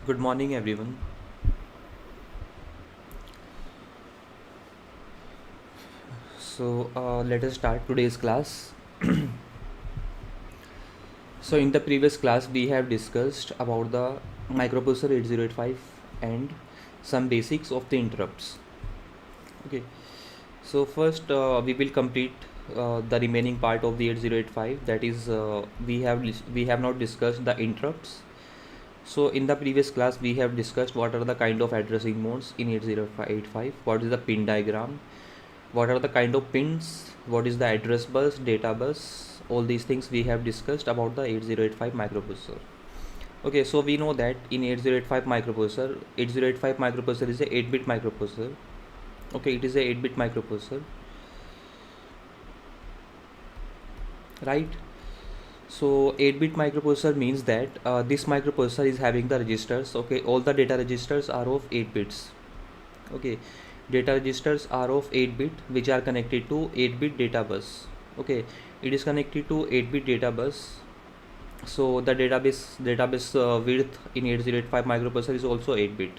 Good morning, everyone. Let us start today's class. In the previous class, we have discussed about the microprocessor 8085 and some basics of the interrupts. Okay, so first we will complete the remaining part of the 8085. That is, we have not discussed the interrupts. So in the previous class, we have discussed what are the kind of addressing modes in 8085. What is the pin diagram? What are the kind of pins, what is the address bus, data bus, all these things we have discussed about the 8085 microprocessor. Okay, so we know that in 8085 microprocessor is a 8-bit microprocessor. Okay, it is a 8-bit microprocessor, right? So 8-bit microprocessor means that this microprocessor is having the registers. Okay, all the data registers are of 8 bits. Okay, data registers are of 8 bit which are connected to 8-bit data bus. Okay, it is connected to 8-bit data bus. So the database width in 8085 microprocessor is also 8-bit.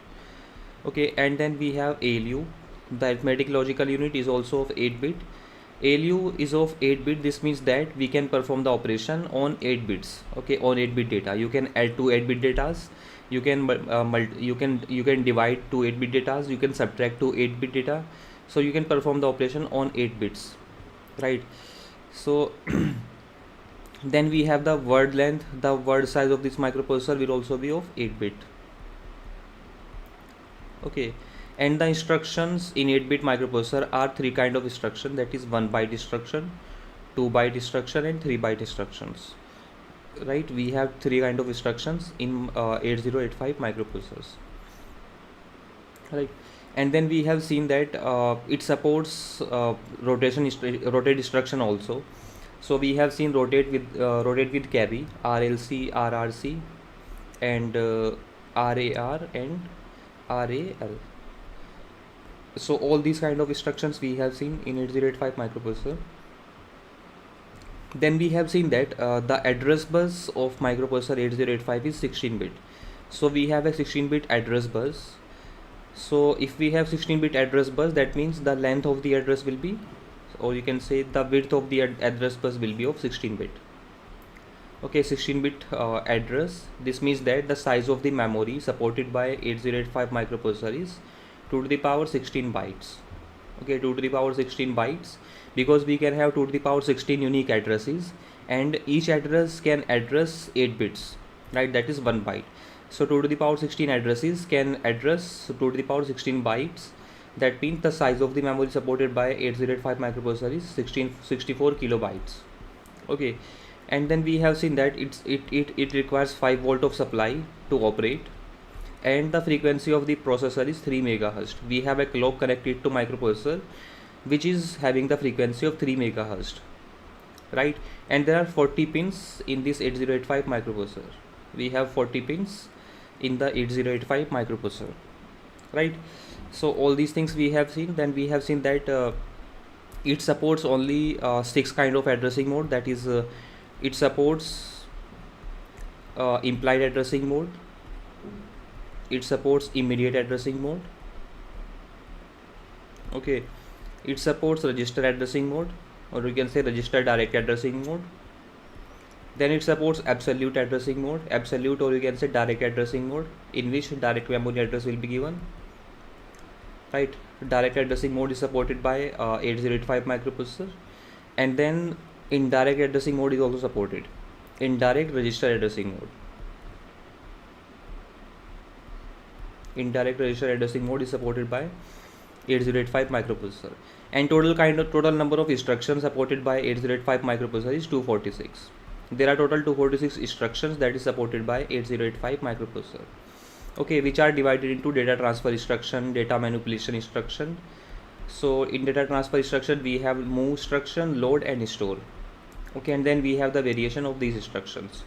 Okay, and then we have ALU. The arithmetic logical unit is also of 8-bit. ALU is of 8-bit. This means that we can perform the operation on 8 bits. Okay, on 8-bit data you can add two 8-bit datas, you can divide two 8-bit datas, you can subtract two 8-bit data, so you can perform the operation on 8 bits, right? So then we have the word length. The word size of this microprocessor will also be of 8-bit. Okay, and the instructions in 8-bit microprocessor are three kind of instruction, that is 1 byte instruction, 2 byte instruction, and 3 byte instructions, right? We have three kind of instructions in 8085 microprocessors, right? And then we have seen that it supports rotate instruction also. So we have seen rotate with carry, RLC, RRC, and RAR and RAL. So all these kind of instructions we have seen in 8085 microprocessor. Then we have seen that the address bus of microprocessor 8085 is 16-bit. So we have a 16-bit address bus. So if we have 16-bit address bus, that means the length of the address will be, or you can say the width of the address bus will be of 16-bit. Okay, 16-bit address. This means that the size of the memory supported by 8085 microprocessor is 2 to the power 16 bytes. Okay, 2 to the power 16 bytes, because we can have 2 to the power 16 unique addresses, and each address can address 8 bits, right? That is 1 byte. So 2 to the power 16 addresses can address 2 to the power 16 bytes. That means the size of the memory supported by 8085 microprocessor is 64 kilobytes. Okay, and then we have seen that it requires 5 volt of supply to operate, and the frequency of the processor is 3 megahertz. We have a clock connected to microprocessor which is having the frequency of 3 megahertz, right? And there are 40 pins in this 8085 microprocessor. We have 40 pins in the 8085 microprocessor, right? So all these things we have seen. Then we have seen that it supports only 6 kind of addressing mode. That is, it supports implied addressing mode, it supports immediate addressing mode. Okay, it supports register addressing mode, or you can say register direct addressing mode. Then it supports absolute addressing mode, absolute, or you can say direct addressing mode, in which direct memory address will be given, right? Direct addressing mode is supported by 8085 microprocessor. And then indirect addressing mode is also supported, indirect register addressing mode. Indirect register addressing mode is supported by 8085 microprocessor. And total number of instructions supported by 8085 microprocessor is 246. There are total 246 instructions that is supported by 8085 microprocessor. Okay, which are divided into data transfer instruction, data manipulation instruction. So in data transfer instruction we have move instruction, load, and store. Okay, and then we have the variation of these instructions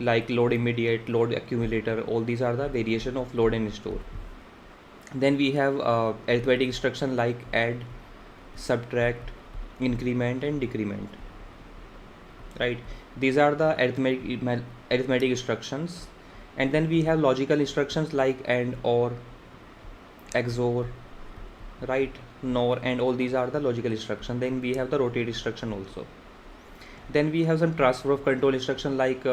like load immediate, load accumulator. All these are the variation of load and store. Then we have arithmetic instruction like add, subtract, increment, and decrement, right? These are the arithmetic instructions. And then we have logical instructions like AND, OR, XOR, right, NOR, and all these are the logical instructions. Then we have the rotate instruction also. Then we have some transfer of control instruction like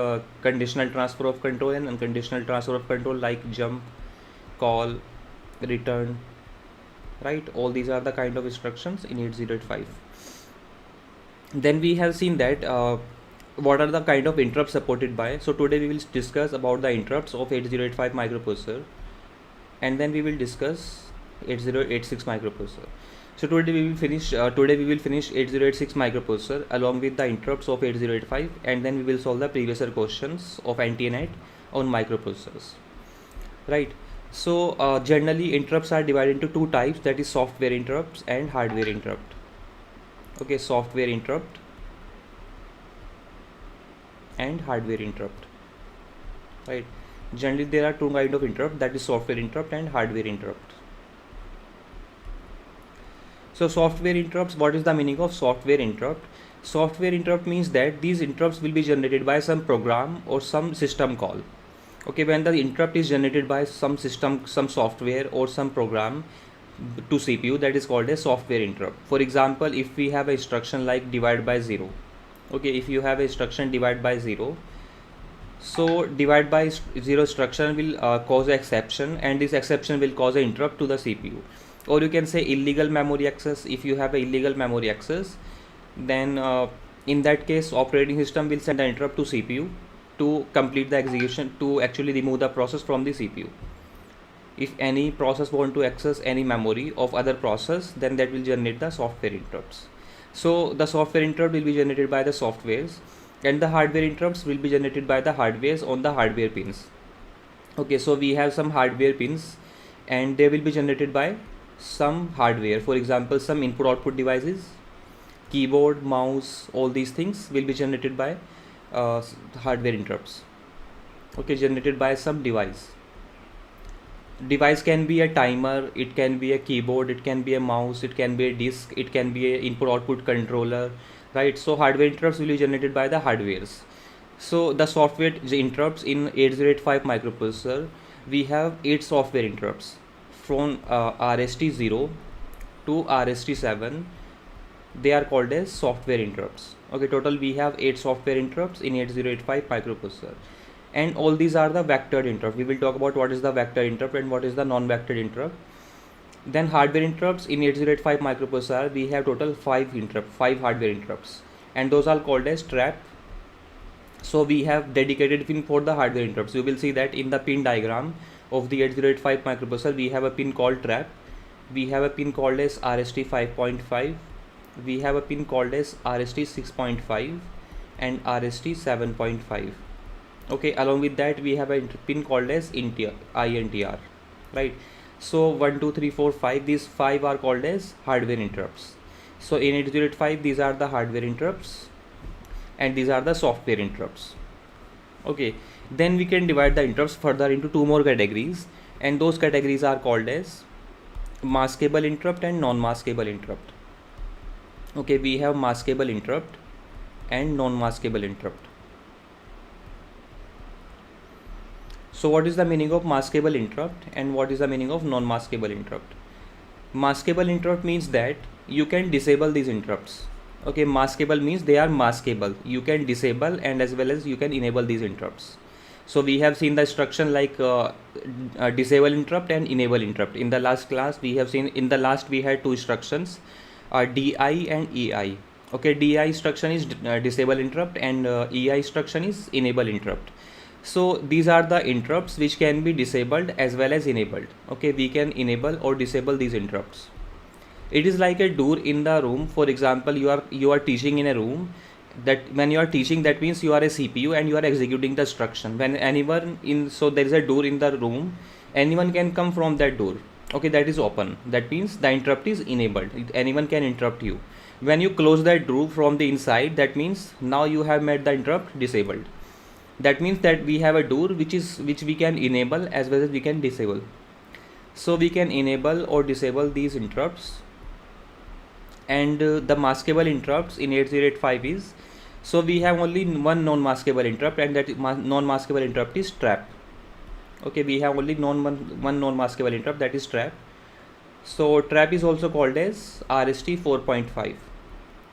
conditional transfer of control and unconditional transfer of control like jump, call, return, right. All these are the kind of instructions in 8085. Then we have seen that what are the kind of interrupts supported by. So today we will discuss about the interrupts of 8085 microprocessor, and then we will discuss 8086 microprocessor. So today we will finish 8086 microprocessor along with the interrupts of 8085, and then we will solve the previous year questions of NT-NET on microprocessors, right. So generally interrupts are divided into two types, that is software interrupts and hardware interrupt. Okay, software interrupt and hardware interrupt, right. Generally there are two kind of interrupt, that is software interrupt and hardware interrupt. So software interrupts, what is the meaning of software interrupt? Software interrupt means that these interrupts will be generated by some program or some system call. Okay, when the interrupt is generated by some system, some software or some program to CPU, that is called a software interrupt. For example, if we have a instruction like divide by 0, okay, if you have a instruction divide by 0, so divide by 0 instruction will cause an exception, and this exception will cause an interrupt to the CPU. Or you can say illegal memory access. If you have a illegal memory access, then in that case operating system will send an interrupt to CPU to complete the execution, to actually remove the process from the CPU. If any process want to access any memory of other process, then that will generate the software interrupts. So the software interrupt will be generated by the softwares, and the hardware interrupts will be generated by the hardwares on the hardware pins. Okay, so we have some hardware pins and they will be generated by some hardware. For example, some input output devices, keyboard, mouse, all these things will be generated by hardware interrupts. Okay, generated by some device. Device can be a timer, it can be a keyboard, it can be a mouse, it can be a disk, it can be a input output controller, right. So hardware interrupts will be generated by the hardwares. So the software interrupts in 8085 microprocessor, we have 8 software interrupts from RST0 to RST7. They are called as software interrupts. Okay, total we have 8 software interrupts in 8085 microprocessor, and all these are the vectored interrupt. We will talk about what is the vector interrupt and what is the non-vectored interrupt. Then hardware interrupts in 8085 microprocessor, we have total 5 hardware interrupts, and those are called as trap. So we have dedicated pin for the hardware interrupts. You will see that in the pin diagram of the 8085 microprocessor, we have a pin called trap, we have a pin called as RST 5.5, we have a pin called as RST 6.5 and RST 7.5. Okay, along with that we have a pin called as INTR, right. So 1 2 3 4 5, these 5 are called as hardware interrupts. So in 8085 these are the hardware interrupts and these are the software interrupts. Okay, then we can divide the interrupts further into 2 more categories, and those categories are called as maskable interrupt and non-maskable interrupt. Okay, we have maskable interrupt and non-maskable interrupt. So what is the meaning of maskable interrupt and what is the meaning of non-maskable interrupt? Maskable interrupt means that you can disable these interrupts. Okay, maskable means they are maskable, you can disable and as well as you can enable these interrupts. So we have seen the instruction like disable interrupt and enable interrupt. In the last class we have seen, in the last we had 2 instructions, DI and EI. Okay, DI instruction is disable interrupt and EI instruction is enable interrupt. So these are the interrupts which can be disabled as well as enabled. Okay, we can enable or disable these interrupts. It is like a door in the room. For example, you are teaching in a room, that when you are teaching, that means you are a CPU and you are executing the instruction. When anyone in, so there is a door in the room, anyone can come from that door. Okay, that is open, that means the interrupt is enabled, anyone can interrupt you. When you close that door from the inside, that means now you have made the interrupt disabled. That means that we have a door which we can enable as well as we can disable. So we can enable or disable these interrupts. And the maskable interrupts in 8085 is, so we have only one non-maskable interrupt, and that non-maskable interrupt is trap. Okay, we have only one non-maskable interrupt, that is trap. So trap is also called as RST 4.5.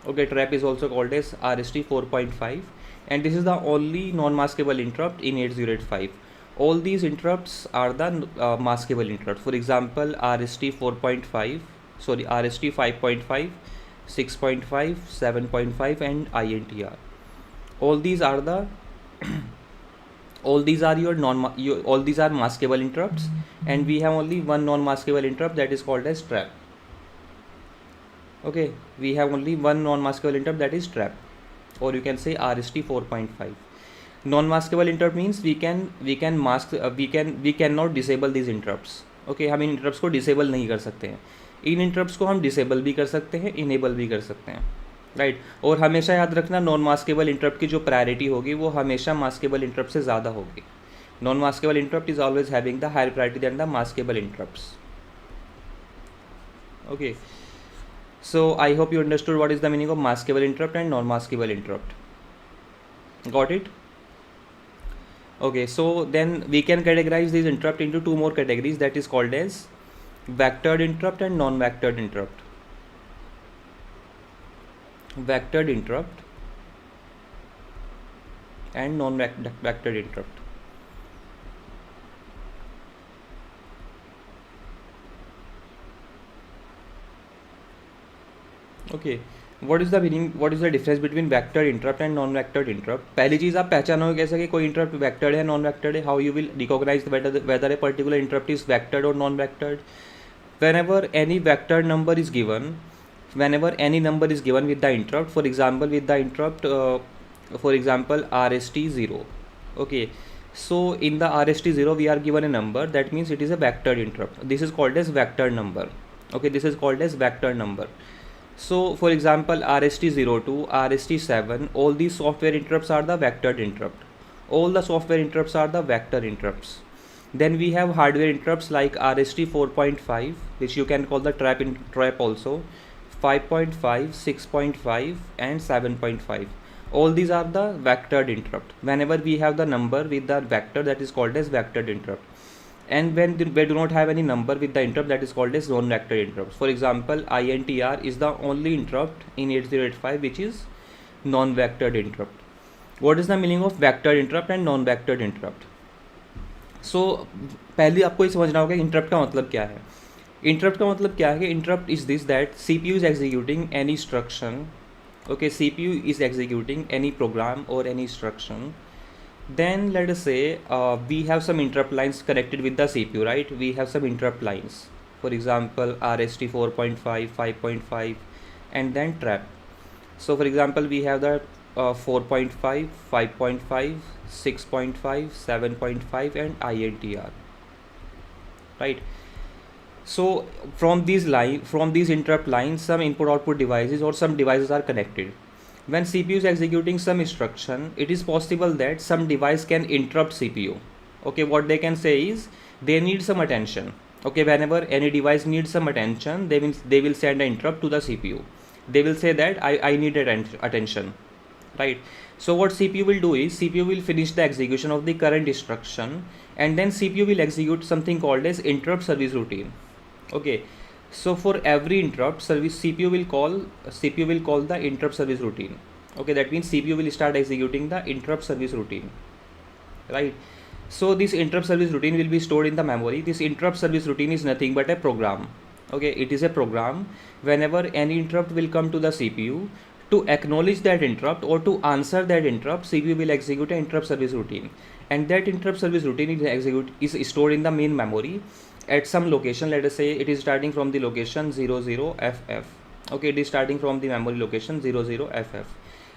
Okay, trap is also called as RST 4.5, and this is the only non-maskable interrupt in 8085. All these interrupts are the maskable interrupt. For example, RST 4.5, sorry, RST 5.5, 6.5, 7.5, and INTR. All these are the all these are all these are maskable interrupts, and we have only one non-maskable interrupt, that is called as trap. Okay, we have only one non-maskable interrupt, that is trap, or you can say RST 4.5. Non-maskable interrupt means we can mask we cannot disable these interrupts. Okay, हम इन interrupts को disable नहीं कर सकते हैं. इन interrupts को हम disable भी कर सकते हैं, enable भी कर सकते हैं, राइट. और हमेशा याद रखना, नॉन मास्केबल इंटरप्ट की जो प्रायोरिटी होगी वो हमेशा मास्केबल इंटरप्ट से ज़्यादा होगी. Non maskable interrupt is always having the higher priority than the maskable interrupts. Okay, so I hope you understood what is the meaning of maskable interrupt and non maskable interrupt. Got it? Okay, so then we can categorize these interrupt into two more categories, that is called as vectored interrupt and non-vectored interrupt. Vectored interrupt and non-vectored interrupt. Okay, what is the meaning, what is the difference between vectored interrupt and non-vectored interrupt? पहली चीज़ आप पहचानोगे कैसे कि कोई interrupt vectored है non-vectored है. How you will recognize whether a particular interrupt is vectored or non-vectored? Whenever any vectored number is given, whenever any number is given with the interrupt, for example with the interrupt for example RST 0. Okay, so in the RST 0 we are given a number, that means it is a vectored interrupt. This is called as vectored number. Okay, this is called as vectored number. So for example RST02, RST7, all these software interrupts are the vectored interrupt. All the software interrupts are the vector interrupts. Then we have hardware interrupts like RST 4.5, which you can call the trap also, 5.5, 6.5 and 7.5. All these are the vectored interrupt. Whenever we have the number with the vector, that is called as vectored interrupt. And when we do not have any number with the interrupt, that is called as non-vectored interrupts. For example, INTR is the only interrupt in 8085 which is non-vectored interrupt. What is the meaning of vectored interrupt and non-vectored interrupt? So पहले आपको ये समझना होगा interrupt का मतलब क्या है. Interrupt का मतलब क्या है कि interrupt is this that CPU is executing any instruction. Okay, CPU is executing any program or any instruction. Then let us say we have some interrupt lines connected with the CPU, right? We have some interrupt lines, for example RST 4.5, 5.5 and then trap. So for example we have the 4.5, 5.5, 6.5, 7.5 and INTR, right? So from these interrupt lines, some input output devices or some devices are connected. When CPU is executing some instruction, it is possible that some device can interrupt CPU. Okay, what they can say is they need some attention. Okay, whenever any device needs some attention, they will send an interrupt to the CPU. They will say that I need attention, right? So what CPU will do is CPU will finish the execution of the current instruction, and then CPU will execute something called as interrupt service routine. Okay, so for every interrupt service, CPU will call the interrupt service routine. Okay, that means CPU will start executing the interrupt service routine, right? So this interrupt service routine will be stored in the memory. This interrupt service routine is nothing but a program. Okay, it is a program. Whenever any interrupt will come to the CPU, to acknowledge that interrupt or to answer that interrupt, CPU will execute an interrupt service routine, and that interrupt service routine is stored in the main memory at some location. Let us say it is starting from the location 00FF. Okay, it is starting from the memory location 00FF.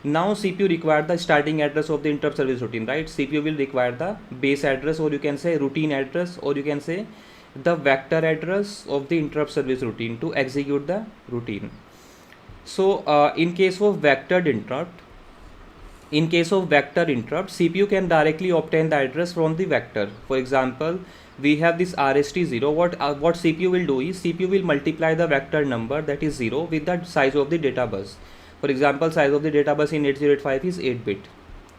Now CPU require the starting address of the interrupt service routine, right? CPU will require the base address, or you can say routine address, or you can say the vector address of the interrupt service routine to execute the routine. So in case of vectored interrupt, CPU can directly obtain the address from the vector. For example, we have this RST0. What CPU will do is CPU will multiply the vector number, that is 0, with the size of the data bus. For example, size of the data bus in 8085 is 8 bit.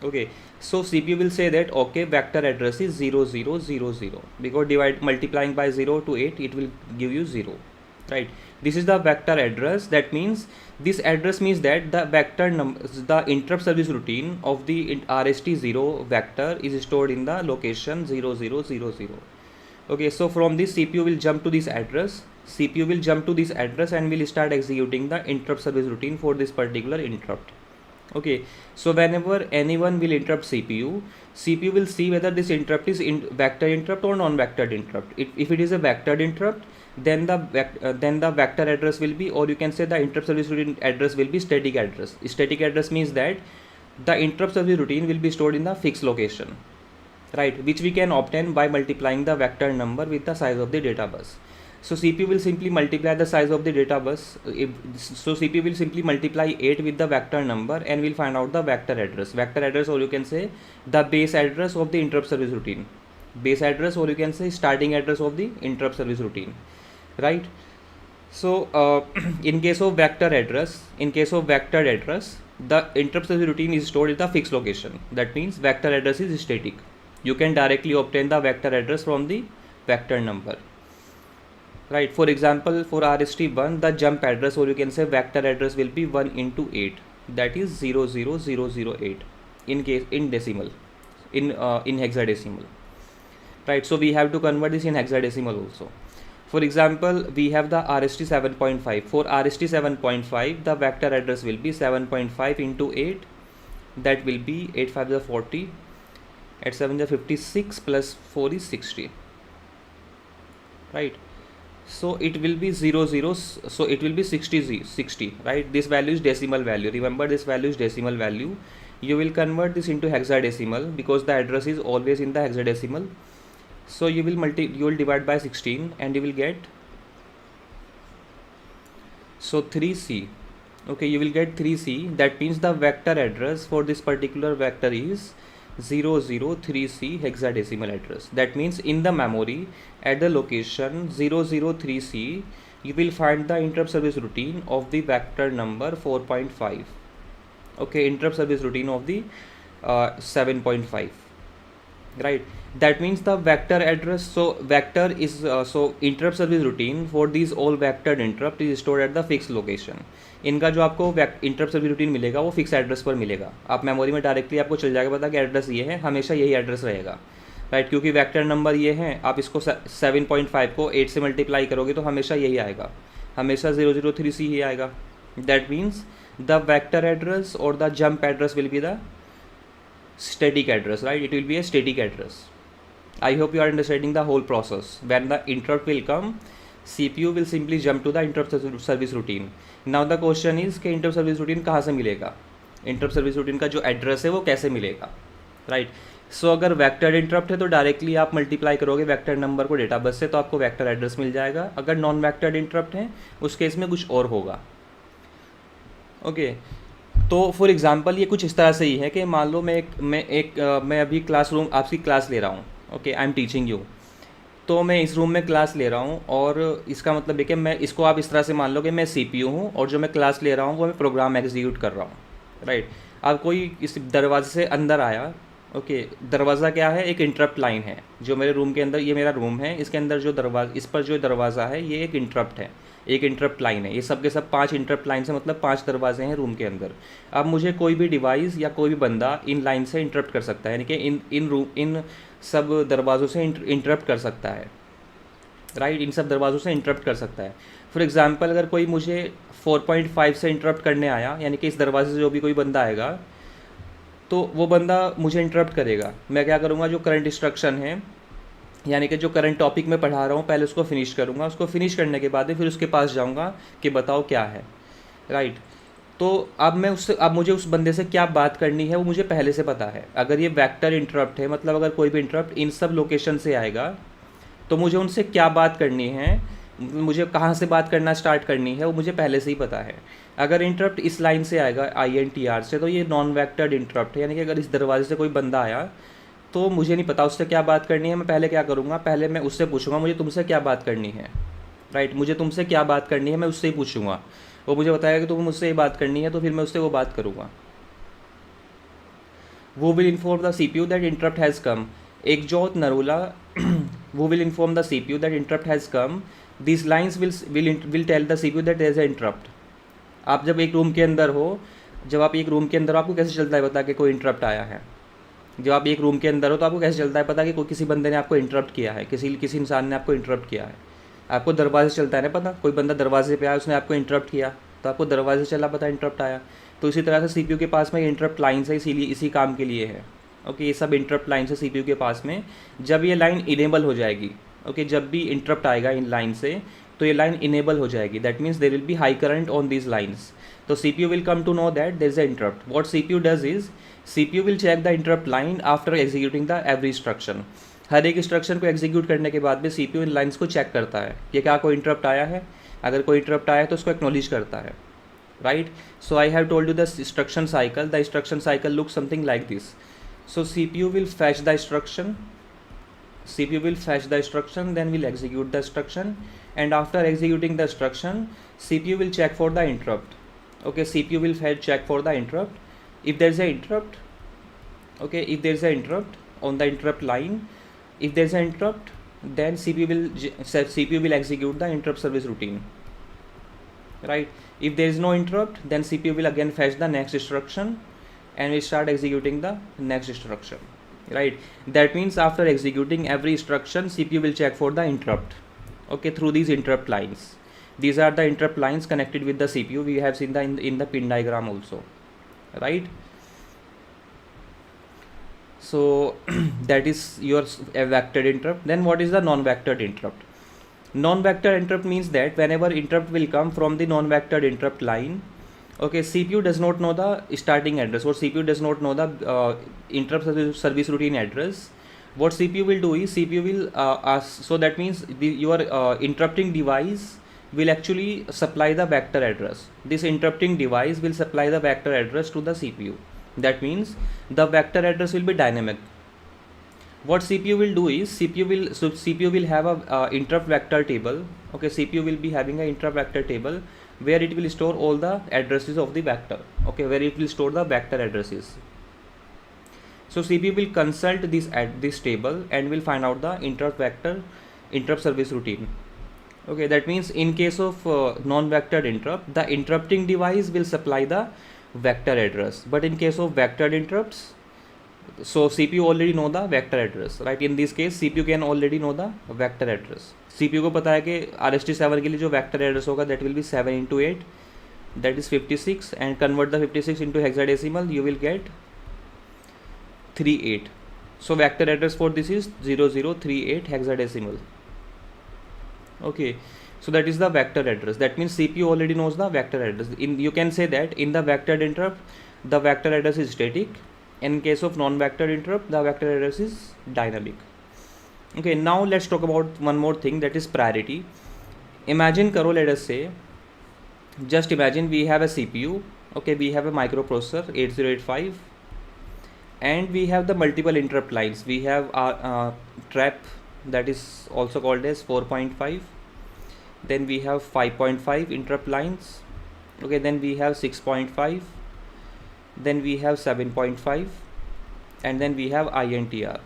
Okay, so CPU will say that okay, vector address is 0 0 0 0, because multiplying by 0 to 8 it will give you 0, right? This is the vector address. That means this address means that the vector number, the interrupt service routine of the RST0 vector is stored in the location 0 0 0 0. Okay, so from this CPU will jump to this address. CPU will jump to this address and will start executing the interrupt service routine for this particular interrupt. Okay, so whenever anyone will interrupt CPU will see whether this interrupt is vector interrupt or non-vectored interrupt. If it is a vectored interrupt, then the vector address will be, or you can say the interrupt service routine address will be static address. Static address means that the interrupt service routine will be stored in the fixed location, right, which we can obtain by multiplying the vector number with the size of the data bus. So CPU will simply multiply the size of the data bus. So CPU will simply multiply 8 with the vector number and will find out the vector address. Vector address, or you can say the base address of the interrupt service routine. Base address, or you can say starting address of the interrupt service routine, right? So in case of vector address, the interrupt service routine is stored in the fixed location. That means vector address is static. You can directly obtain the vector address from the vector number. Right, for example, for RST1, the jump address, or you can say vector address, will be 1 into 8, that is 00008 in decimal, in hexadecimal. Right, so we have to convert this in hexadecimal also. For example, we have the RST 7.5. For RST 7.5, the vector address will be 7.5 into 8, that will be 8 5 is 40, 8 7 is 56, plus 4 is 60. Right, so it will be 00, so it will be 60, right? This value is decimal value. Remember, this value is decimal value. You will convert this into hexadecimal because the address is always in the hexadecimal. So you will divide by 16 and you will get, so 3C. Okay, you will get 3C. That means the vector address for this particular vector is 003C hexadecimal address. That means in the memory at the location 003C, you will find the interrupt service routine of the vector number 4.5. Okay, interrupt service routine of the 7.5. Right, that means the vector address, so vector is so interrupt service routine for these all vectored interrupt is stored at the fixed location. इनका जो आपको interrupt service routine मिलेगा वो fix address पर मिलेगा. आप memory में directly आपको चल जाएगा पता कि एड्रेस ये है, हमेशा यही एड्रेस रहेगा, राइट, क्योंकि वेक्टर नंबर ये हैं. आप इसको 7.5 को 8 से मल्टीप्लाई करोगे तो हमेशा यही आएगा, हमेशा 003C ही आएगा. That means the vector address और the jump address will be the static address, right? It will be a static address. I hope you are understanding the whole process. When the interrupt will come, CPU will simply jump to the interrupt service routine. Now the question is कि interrupt service routine कहाँ से मिलेगा, interrupt service routine का जो address है वो कैसे मिलेगा, right? So अगर vector interrupt है तो डायरेक्टली आप मल्टीप्लाई करोगे वेक्टर नंबर को डेटा बस से तो आपको वेक्टर एड्रेस मिल जाएगा. अगर नॉन वेक्टर इंटरप्ट है उस केस में कुछ और होगा. ओके, तो फॉर एग्जांपल ये कुछ इस तरह से ही है कि मान लो मैं अभी क्लासरूम आपकी क्लास ले रहा हूँ. Okay, I am teaching you. तो मैं इस रूम में क्लास ले रहा हूँ और इसका मतलब है कि मैं इसको आप इस तरह से मान लो कि मैं CPU हूँ और जो मैं क्लास ले रहा हूँ वो मैं प्रोग्राम एग्जीक्यूट कर रहा हूँ, राइट. अब कोई इस दरवाजे से अंदर आया. ओके, दरवाज़ा क्या है, एक इंटरप्ट लाइन है जो मेरे रूम के अंदर, ये मेरा रूम है, इसके अंदर जो इस पर जो दरवाज़ा है ये एक इंटरप्ट है, एक इंटरप्ट लाइन है. ये सब के सब 5 इंटरप्ट लाइन से मतलब 5 दरवाजे हैं रूम के अंदर. अब मुझे कोई भी डिवाइस या कोई भी बंदा इन लाइन से इंटरप्ट कर सकता है, यानी कि इन सब दरवाज़ों से इंटरप्ट कर सकता है, राइट. इन सब दरवाज़ों से इंटरप्ट कर सकता है. फॉर एग्जांपल अगर कोई मुझे 4.5 से इंटरप्ट करने आया, यानी कि इस दरवाजे से जो भी कोई बंदा आएगा तो वो बंदा मुझे इंटरप्ट करेगा. मैं क्या करूँगा, जो करंट इंस्ट्रक्शन है यानी कि जो करंट टॉपिक मैं पढ़ा रहा हूँ पहले उसको फिनिश करूँगा. उसको फिनिश करने के बाद फिर उसके पास जाऊँगा कि बताओ क्या है, राइट. तो अब मुझे उस बंदे से क्या बात करनी है वो मुझे पहले से पता है. अगर ये वेक्टर इंटरप्ट है, मतलब अगर कोई भी इंटरप्ट इन सब लोकेशन से आएगा तो मुझे उनसे क्या बात करनी है, मुझे कहाँ से बात करना स्टार्ट करनी है वो मुझे पहले से ही पता है. अगर इंटरप्ट इस लाइन से आएगा INTR से तो ये नॉन वेक्टर्ड इंटरप्ट है, यानी कि अगर इस दरवाजे से कोई बंदा आया तो मुझे नहीं पता उससे क्या बात करनी है. मैं पहले क्या करूँगा, पहले मैं उससे पूछूंगा मुझे तुमसे क्या बात करनी है, राइट. मुझे तुमसे क्या बात करनी है मैं उससे ही पूछूंगा. वो मुझे बताएगा कि तुम्हें मुझसे ये बात करनी है तो फिर मैं उससे वो बात करूँगा. who will inform the CPU that interrupt has come. Ekjot Narula who will inform the CPU that interrupt has come. These lines will tell the CPU that there is an interrupt. आप जब एक room के अंदर हो, जब आप एक room के अंदर हो, आपको कैसे चलता है पता कि कोई इंटरप्ट आया है? जब आप एक रूम के अंदर हो तो आपको कैसे चलता है पता कि कोई किसी बंदे ने आपको इंटरप्ट किया है, किसी इंसान ने आपको इंटरप्ट किया है? आपको दरवाजे से चलता है ना पता, कोई बंदा दरवाजे पे आया, उसने आपको इंटरप्ट किया, तो आपको दरवाजे से चला पता इंटरप्ट आया। तो इसी तरह से सीपीयू के पास में इंटरप्ट लाइन्स है, इसीलिए इसी काम के लिए है। ओके, ये सब इंटरप्ट लाइन्स है सीपीयू के पास में। जब ये लाइन इनेबल हो जाएगी, ओके, जब भी इंटरप्ट आएगा इन लाइन से तो ये लाइन इनेबल हो जाएगी, that means there will be high current on these lines. तो CPU will come to know that there is an interrupt. What CPU does is CPU will check the interrupt line after executing the every instruction. हर एक instruction को execute करने के बाद में CPU इन lines को check करता है कि क्या कोई इंटरप्ट आया है। अगर कोई इंटरप्ट आया है तो उसको एक्नॉलेज करता है, right. So I have told you the instruction cycle. The instruction cycle look something like this. So CPU will fetch the instruction, CPU will fetch the instruction, then will execute the instruction, and after executing the instruction CPU will check for the interrupt. Okay, CPU will check for the interrupt. If there is an interrupt, okay, if there is an interrupt on the interrupt line, if there is an interrupt, then CPU will execute the interrupt service routine, right? If there is no interrupt, then CPU will again fetch the next instruction and will start executing the next instruction, right? That means after executing every instruction, CPU will check for the interrupt, okay, through these interrupt lines. These are the interrupt lines connected with the CPU. We have seen in the pin diagram also, right? So that is your vectored interrupt. Then what is the non-vectored interrupt? Non-vectored interrupt means that whenever interrupt will come from the non-vectored interrupt line, okay, CPU does not know the starting address, or CPU does not know the interrupt service routine address. What CPU will do is CPU will ask, so that means your interrupting device will actually supply the vector address. This interrupting device will supply the vector address to the CPU. That means the vector address will be dynamic. What CPU will do is CPU will have a interrupt vector table. Okay, CPU will be having an interrupt vector table where it will store all the addresses of the vector. Okay, where it will store the vector addresses. So CPU will consult this table and will find out the interrupt service routine. Okay, that means in case of non-vectored interrupt, the interrupting device will supply the vector address. But in case of vectored interrupts, so CPU already know the vector address, right? In this case, CPU can already know the vector address. CPU को पता है कि RST7 के लिए जो vector address होगा, that will be 7 into 8, that is 56, and convert the 56 into hexadecimal, you will get 38. So vector address for this is 0038 hexadecimal. Okay, so that is the vector address. That means CPU already knows the vector address. You can say that in the vectored interrupt, the vector address is static. In case of non-vectored interrupt, the vector address is dynamic. Okay, now let's talk about one more thing, that is priority. Imagine karo, let us say, just imagine we have a CPU. Okay, we have a microprocessor 8085, and we have the multiple interrupt lines. We have our trap, that is also called as 4.5, then we have 5.5 interrupt lines. Okay, then we have 6.5, then we have 7.5, and then we have INTR.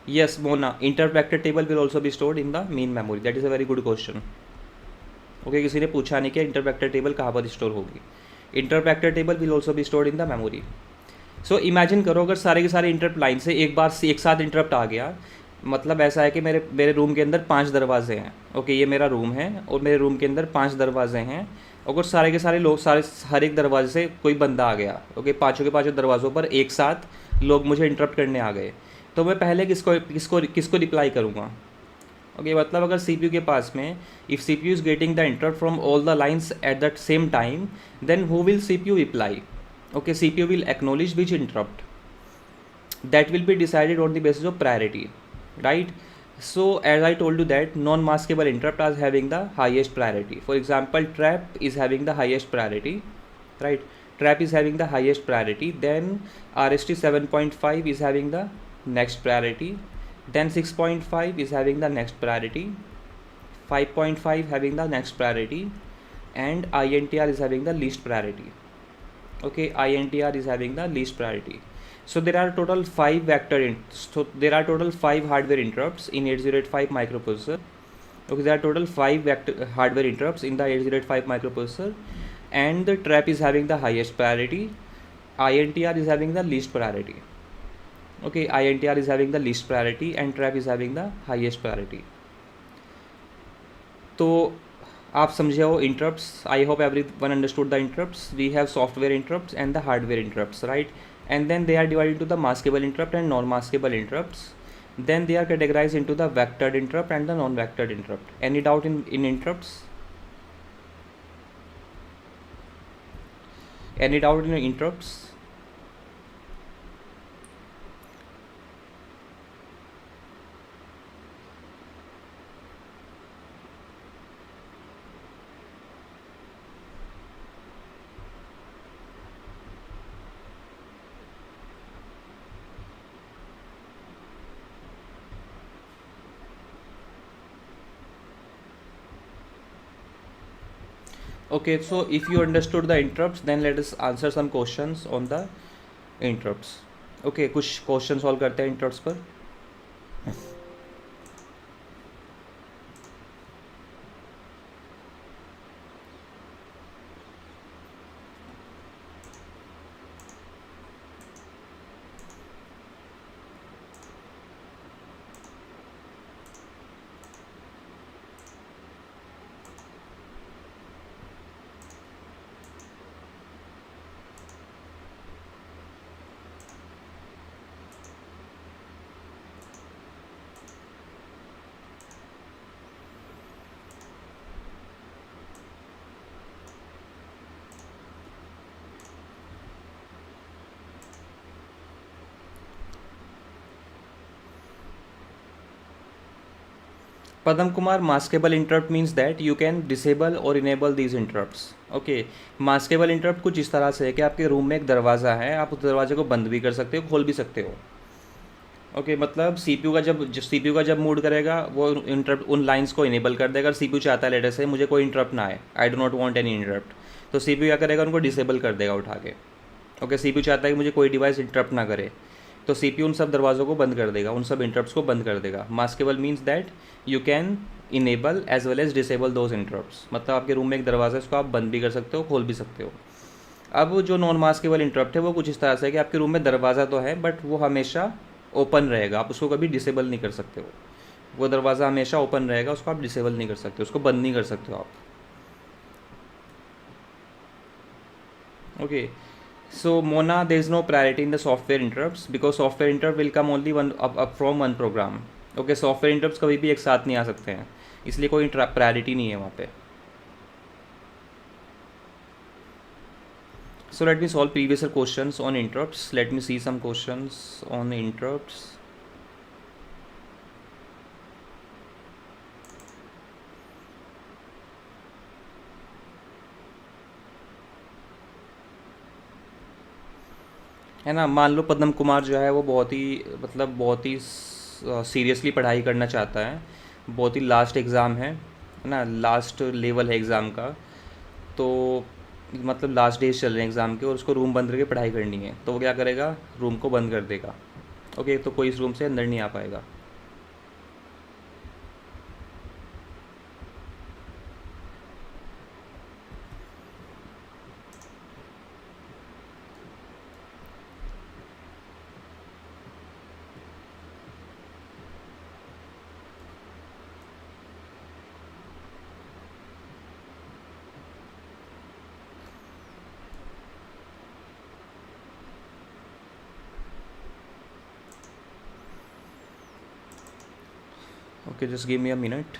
Yes, Mona, interrupt vector table will also be stored in the main memory. That is a very good question. Okay, किसी ने पूछा नहीं कि interrupt vector table कहाँ पर store होगी. Interrupt vector table will also be stored in the memory. So imagine करो अगर सारे के सारे इंटरप्ट लाइन से एक साथ इंटरप्ट आ गया, मतलब ऐसा है कि मेरे रूम के अंदर 5 दरवाजे हैं। ओके, ये मेरा रूम है और मेरे रूम के अंदर 5 दरवाजे हैं। अगर सारे के सारे लोग हर एक दरवाजे से कोई बंदा आ गया, ओके, पाँचों के पाँचों दरवाज़ों पर एक साथ लोग मुझे इंटरप्ट करने आ गए, तो मैं पहले किसको रिप्लाई करूँगा? ओके, मतलब अगर CPU के पास में if CPU is getting the interrupt from all the lines at that same time, then who will CPU reply? Okay, CPU will acknowledge which interrupt. That will be decided on the basis of priority, right? So as I told you that non-maskable interrupt are having the highest priority. For example, trap is having the highest priority, right? Trap is having the highest priority. Then RST 7.5 is having the next priority. Then 6.5 is having the next priority. 5.5 having the next priority, and INTR is having the least priority. Okay, INTR is having the least priority. So there are total 5 hardware interrupts in 8085 microprocessor. Okay, there are total 5 hardware interrupts in the 8085 microprocessor, and the trap is having the highest priority. INTR is having the least priority. Okay, INTR is having the least priority and trap is having the highest priority. तो आप समझे हो interrupts. I hope every one understood the interrupts. We have software interrupts and the hardware interrupts, right? And then they are divided into the maskable interrupt and non-maskable interrupts. Then they are categorized into the vectored interrupt and the non-vectored interrupt. Any doubt in interrupts? Any doubt in interrupts? Okay, so if you understood the interrupts, then let us answer some questions on the interrupts. Okay, कुछ question solve करते हैं interrupts पर. Padam Kumar, maskable interrupt means that you can disable or enable these interrupts. Okay, maskable interrupt कुछ इस तरह से है कि आपके रूम में एक दरवाज़ा है, आप उस दरवाजे को बंद भी कर सकते हो, खोल भी सकते हो. ओके, मतलब सीपीयू का जब मूड करेगा वो इंटरप्ट उन लाइंस को इनेबल कर देगा. अगर सीपीयू चाहता है लेटर से मुझे कोई इंटरप्ट ना आए, I do not want any interrupt, तो सीपीयू क्या करेगा, उनको डिसेबल कर देगा उठा के. ओके, सीपीयू चाहता है कि मुझे कोई डिवाइस इंटरप्ट ना करे, तो सीपीयू उन सब दरवाज़ों को बंद कर देगा, उन सब इंटरप्ट्स को बंद कर देगा. Maskable means that you can enable as well as disable those interrupts. मतलब आपके रूम में एक दरवाज़ा है, उसको आप बंद भी कर सकते हो, खोल भी सकते हो. अब जो नॉन मास्केबल इंटरप्ट है वो कुछ इस तरह से है कि आपके रूम में दरवाज़ा तो है बट वो हमेशा ओपन रहेगा, आप उसको कभी डिसेबल नहीं कर सकते हो. वो दरवाज़ा हमेशा ओपन रहेगा, उसको आप डिसेबल नहीं कर सकते, उसको बंद नहीं कर सकते हो आप. Okay, so Mona, there is no priority in the software interrupts because software interrupt will come only one up from one program. Okay, software interrupts कभी भी एक साथ नहीं आ सकते हैं, इसलिए कोई प्रायोरिटी नहीं है वहाँ पे. So let me solve previous questions on interrupts. Let me see some questions on interrupts. है ना, मान लो पद्म कुमार जो है वो बहुत ही सीरियसली पढ़ाई करना चाहता है, बहुत ही लास्ट एग्ज़ाम है ना, लास्ट लेवल है एग्ज़ाम का, तो मतलब लास्ट डेज चल रहे हैं एग्ज़ाम के और उसको रूम बंद करके पढ़ाई करनी है, तो वो क्या करेगा, रूम को बंद कर देगा. ओके, तो कोई इस रूम से अंदर नहीं आ पाएगा. Okay, just give me a minute.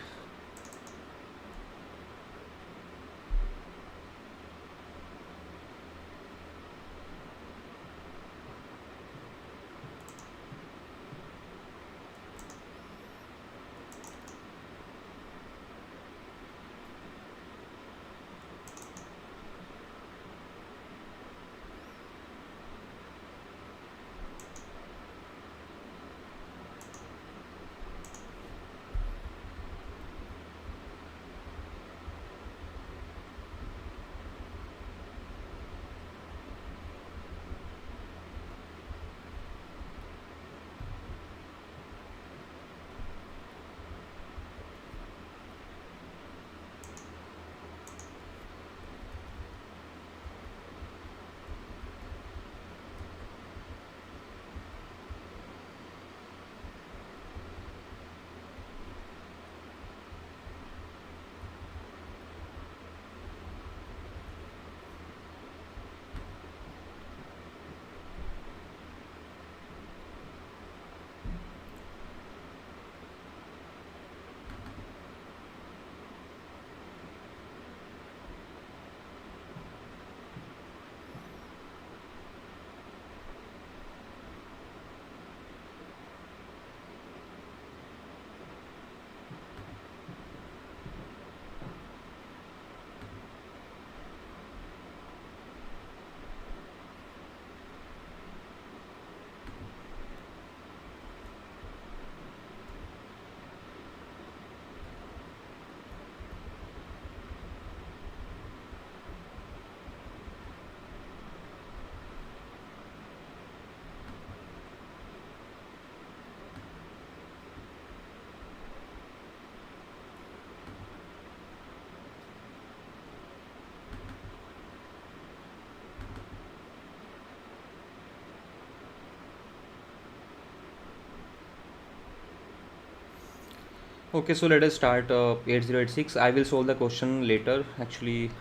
Okay, so let us start 8086. I will solve the question later. Actually,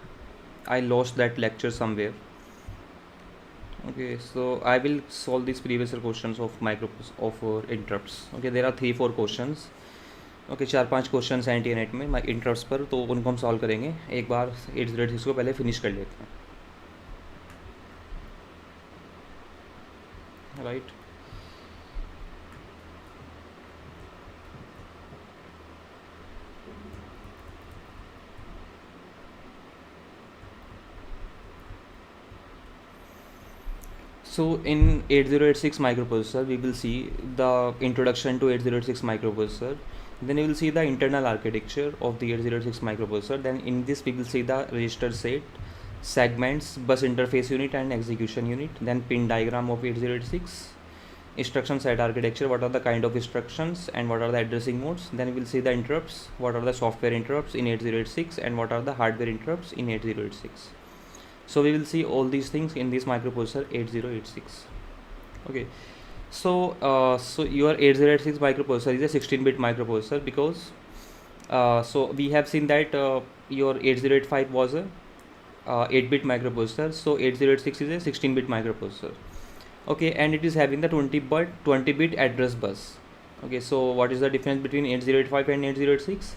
I lost that lecture somewhere. Okay, so I will solve these previous questions of micro of interrupts. Okay, there are 3-4 questions. Okay 4-5 question हैं n t net में interrupts पर, तो उनको हम solve करेंगे एक बार 8086 को पहले फिनिश कर लेते हैं, right. So in 8086 microprocessor we will see the introduction to 8086 microprocessor, then we will see the internal architecture of the 8086 microprocessor, then in this we will see the register set, segments, bus interface unit and execution unit, then pin diagram of 8086, instruction set architecture, what are the kind of instructions and what are the addressing modes, then we will see the interrupts, what are the software interrupts in 8086 and what are the hardware interrupts in 8086. So we will see all these things in this microprocessor 8086. Okay, so so your 8086 microprocessor is a 16-bit microprocessor because so we have seen that your 8085 was a 8-bit microprocessor, so 8086 is a 16-bit microprocessor. Okay, and it is having the 20-bit address bus. Okay, so what is the difference between 8085 and 8086?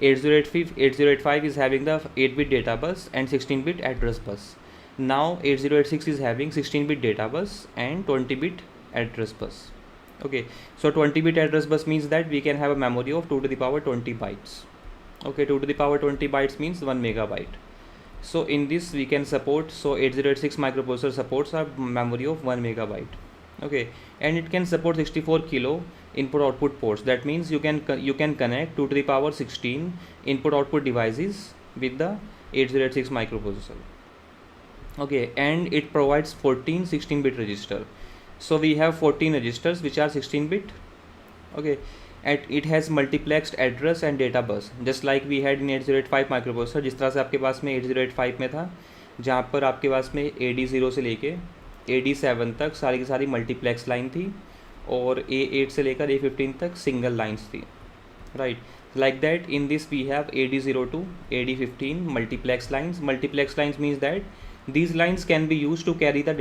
8085 is having the 8-bit data bus and 16-bit address bus. Now 8086 is having 16-bit data bus and 20-bit address bus. Okay, so 20-bit address bus means that we can have a memory of 2 to the power 20 bytes. Okay, 2 to the power 20 bytes means 1 megabyte. So in this we can support, so 8086 microprocessor supports a memory of 1 megabyte. Okay, and it can support 64 kilo input output ports. That means you can connect 2 to the power 16 input output devices with the 8086 microprocessor. Okay, and it provides 14 16-bit register. So we have 14 registers which are 16-bit. Okay, and it has multiplexed address and data bus just like we had in 8085 microprocessor. जिस तरह से आपके पास में 8085 में था, जहाँ पर आपके पास में AD0 से लेके AD7 तक सारी की सारी मल्टीप्लेक्स लाइन थी और A8 से लेकर A15 तक सिंगल लाइन्स थी, right. Like that in this we have AD0 to AD15 multiplex lines. Multiplex lines means that these lines can be used to carry the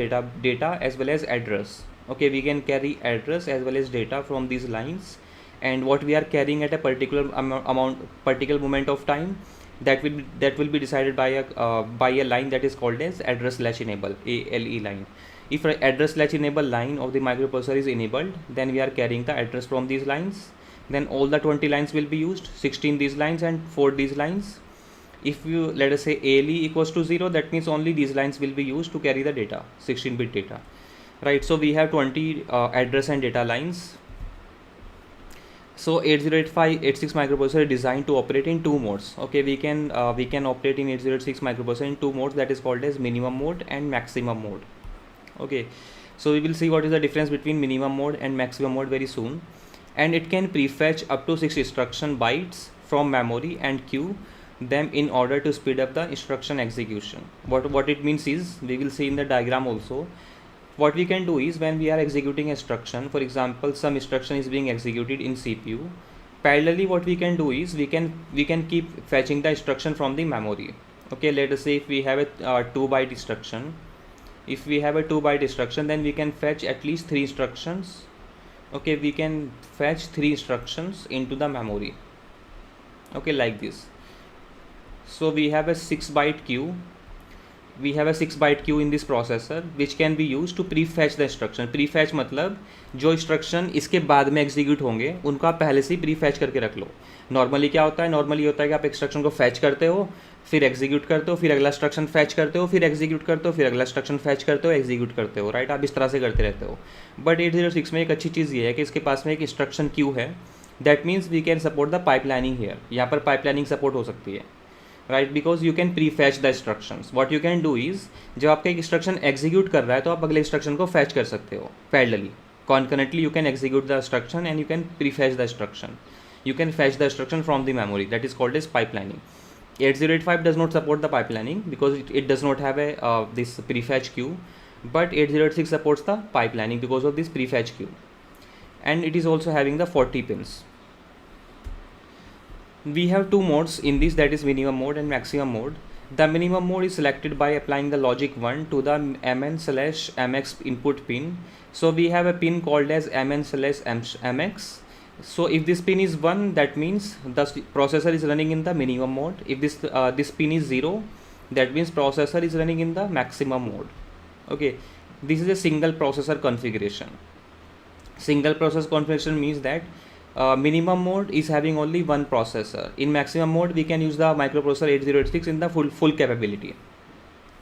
data as well as address. Okay, we can carry address as well as data from these lines, and what we are carrying at a particular particular moment of time, that will be decided by a line that is called as address latch enable, ALE line. If address latch enable line of the microprocessor is enabled, then we are carrying the address from these lines. Then all the 20 lines will be used, 16 these lines and 4 these lines. If you let us say ALE equals to 0, that means only these lines will be used to carry the data, 16-bit data, right? So we have 20 address and data lines. So 8086 microprocessor is designed to operate in 2 modes. Okay, we can operate in 8086 microprocessor in 2 modes, that is called as minimum mode and maximum mode. Okay, so we will see what is the difference between minimum mode and maximum mode very soon. And it can prefetch up to 6 instruction bytes from memory and queue them in order to speed up the instruction execution. What it means is, we will see in the diagram also. What we can do is, when we are executing instruction, for example some instruction is being executed in CPU, parallelly what we can do is we can keep fetching the instruction from the memory. Okay, let us say if we have a 2-byte instruction, if we have a 2-byte instruction, then we can fetch at least 3 instructions. Okay, we can fetch 3 instructions into the memory. Okay, like this. So we have a 6-byte queue. We have a 6-byte queue in this processor which can be used to prefetch the instruction. Prefetch मतलब जो instruction इसके बाद में execute होंगे उनको आप पहले से ही prefetch करके रख लो. नॉर्मली क्या होता है, नॉर्मली होता है कि आप इंस्ट्रक्शन को फैच करते हो, फिर एग्जीक्यूट करते हो, फिर अगला इंस्ट्रक्शन फैच करते हो, फिर एग्जीक्यूट करते हो, फिर अगला इंस्ट्रक्शन फैच करते हो, एग्जीक्यूट करते हो, राइट। आप इस तरह से करते रहते हो। बट 806 में एक अच्छी चीज़ ये है कि इसके पास में एक इंस्ट्रक्शन क्यू है। That means we can support the pipelining here. यहाँ पर पाइपलाइनिंग सपोर्ट हो सकती है, right, because you can prefetch the instructions. What you can do is, जब आपका एक इंस्ट्रक्शन एग्जीक्यूट कर रहा है तो आप अगले इंस्ट्रक्शन को फैच कर सकते हो parallelly, concurrently you can execute the instruction and you can prefetch the instruction. You can fetch the instruction from the memory. That is called as pipelining. 8085 does not support the pipelining because it does not have a this prefetch queue, but 8086 supports the pipelining because of this prefetch queue, and it is also having the 40 pins. We have two modes in this, that is minimum mode and maximum mode. The minimum mode is selected by applying the logic 1 to the mn/mx input pin. So we have a pin called as mn/mx. So if this pin is 1, that means the processor is running in the minimum mode. If this pin is 0, that means processor is running in the maximum mode. Okay, this is a single processor configuration. Single process configuration means that minimum mode is having only one processor. In maximum mode, we can use the microprocessor 8086 in the full capability,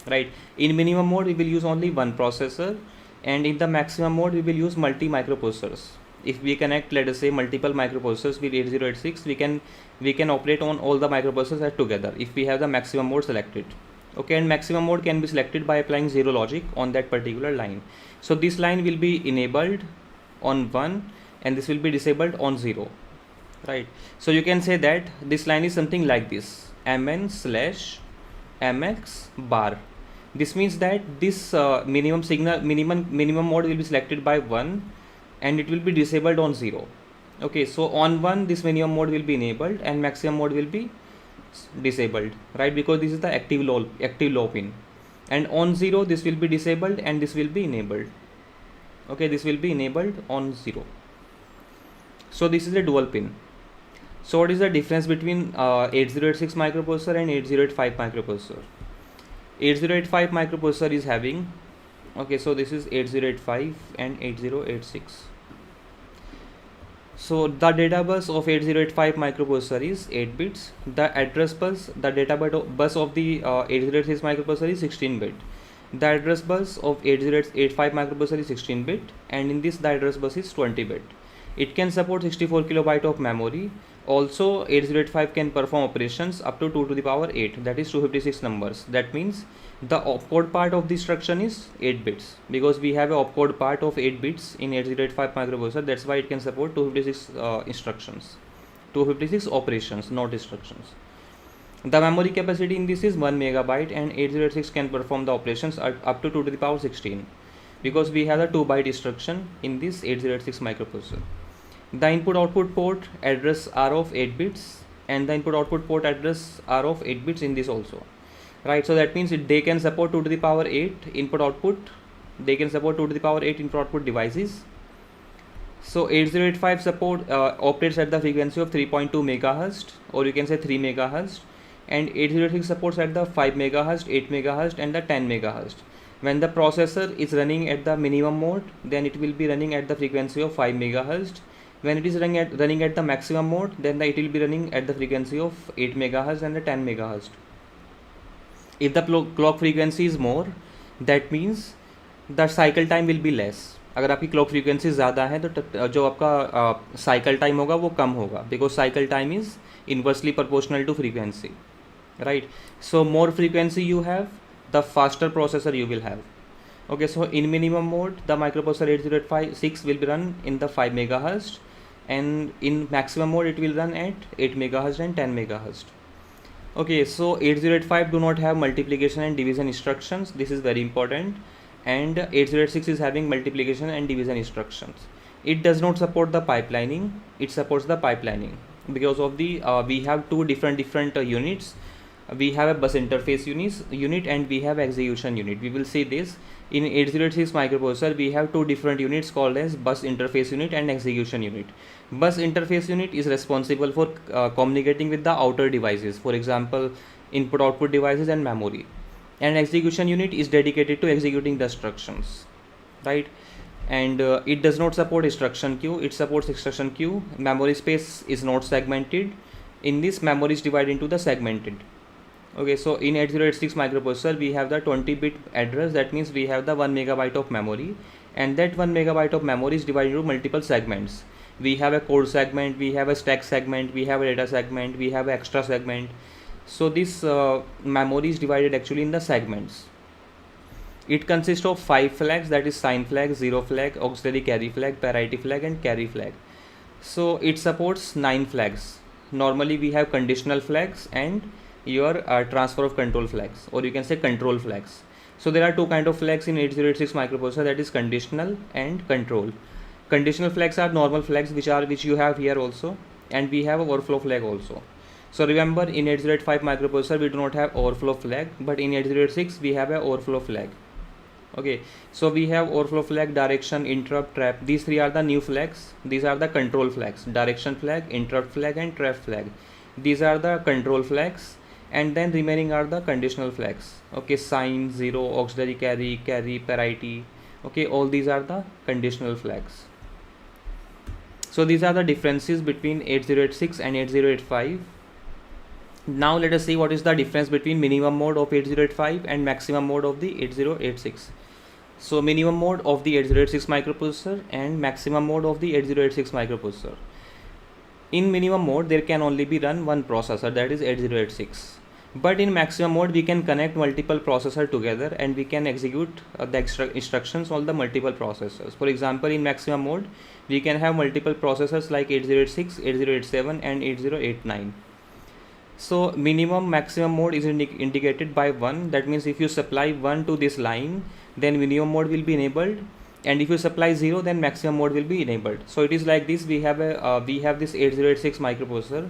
right? In minimum mode, we will use only one processor, and in the maximum mode, we will use multi microprocessors. If we connect, let us say, multiple microprocessors with 8086, we can operate on all the microprocessors together if we have the maximum mode selected. Okay, and maximum mode can be selected by applying zero logic on that particular line. So this line will be enabled on 1 and this will be disabled on 0, right? So you can say that this line is something like this: mn/mx bar. This means that this minimum mode will be selected by 1 and it will be disabled on 0. Okay, so on 1 this minimum mode will be enabled and maximum mode will be disabled, right? Because this is the active low pin, and on 0 this will be disabled and this will be enabled. Okay, this will be enabled on 0. So this is a dual pin. So what is the difference between 8086 microprocessor and 8085 microprocessor? 8085 microprocessor is having, okay, so this is 8085 and 8086. So the data bus of 8085 microprocessor is 8 bits. The address bus, the data bus of the 8086 microprocessor is 16 bit. The address bus of 8085 microprocessor is 16 bit, and in this the address bus is 20 bit. It can support 64 kilobyte of memory. Also 8085 can perform operations up to 2 to the power 8, that is 256 numbers. That means the opcode part of the instruction is 8 bits, because we have a opcode part of 8 bits in 8085 microprocessor. That's why it can support 256 instructions, 256 operations, not instructions. The memory capacity in this is 1 megabyte, and 8086 can perform the operations up to 2 to the power 16, because we have the 2 byte instruction in this 8086 microprocessor. The input output port address are of 8 bits, and the input output port address are of 8 bits in this also, right? So that means they can support 2 to the power 8 input output. They can support 2 to the power 8 input output devices. So 8085 support operates at the frequency of 3.2 megahertz, or you can say 3 megahertz, and 8086 supports at the 5 megahertz, 8 megahertz, and the 10 megahertz. When the processor is running at the minimum mode, then it will be running at the frequency of 5 megahertz. When it is running at the maximum mode, then it will be running at the frequency of 8 megahertz and the 10 megahertz. If the clock frequency is more, that means the cycle time will be less. अगर आपकी clock frequency ज़्यादा है तो जो आपका cycle time होगा वो कम होगा, because cycle time is inversely proportional to frequency, right? So more frequency you have, the faster processor you will have. Okay, so in minimum mode, the microprocessor 8086 will be run in the 5 megahertz, and in maximum mode it will run at 8 megahertz and 10 megahertz. Okay, so 8085 do not have multiplication and division instructions. This is very important. And 8086 is having multiplication and division instructions. It does not support the pipelining. It supports the pipelining because of the we have two different units. We have a bus interface unit and we have execution unit. We will see this in 8086 microprocessor. We have two different units called as bus interface unit and execution unit. Bus interface unit is responsible for communicating with the outer devices, for example input output devices and memory, and execution unit is dedicated to executing the instructions, right? And it does not support instruction queue. It supports instruction queue. Memory space is not segmented. In this, memory is divided into the segmented. Okay, so in 8086 microprocessor we have the 20-bit address. That means we have the 1 megabyte of memory, and that 1 megabyte of memory is divided into multiple segments. We have a code segment, we have a stack segment, we have a data segment, we have an extra segment. So this memory is divided actually in the segments. It consists of 5 flags, that is sign flag, zero flag, auxiliary carry flag, parity flag, and carry flag. So it supports 9 flags. Normally we have conditional flags and your transfer of control flags, or you can say control flags. So there are two kind of flags in 8086 microprocessor, that is conditional and control. Conditional flags are normal flags which you have here also, and we have a overflow flag also. So remember, in 8085 microprocessor we do not have overflow flag, but in 8086 we have a overflow flag. Okay, so we have overflow flag, direction, interrupt, trap. These three are the new flags. These are the control flags: direction flag, interrupt flag, and trap flag. These are the control flags, and then remaining are the conditional flags. Okay, sign, zero, auxiliary carry, parity. Okay, all these are the conditional flags. So these are the differences between 8086 and 8085. Now let us see what is the difference between minimum mode of 8085 and maximum mode of the 8086. So minimum mode of the 8086 microprocessor and maximum mode of the 8086 microprocessor. In minimum mode there can only be run one processor, that is 8086. But in maximum mode we can connect multiple processors together and we can execute the instructions on the multiple processors. For example, in maximum mode we can have multiple processors like 8086, 8087 and 8089. So minimum maximum mode is indicated by 1. That means if you supply 1 to this line, then minimum mode will be enabled, and if you supply 0, then maximum mode will be enabled. So it is like this. We have this 8086 microprocessor.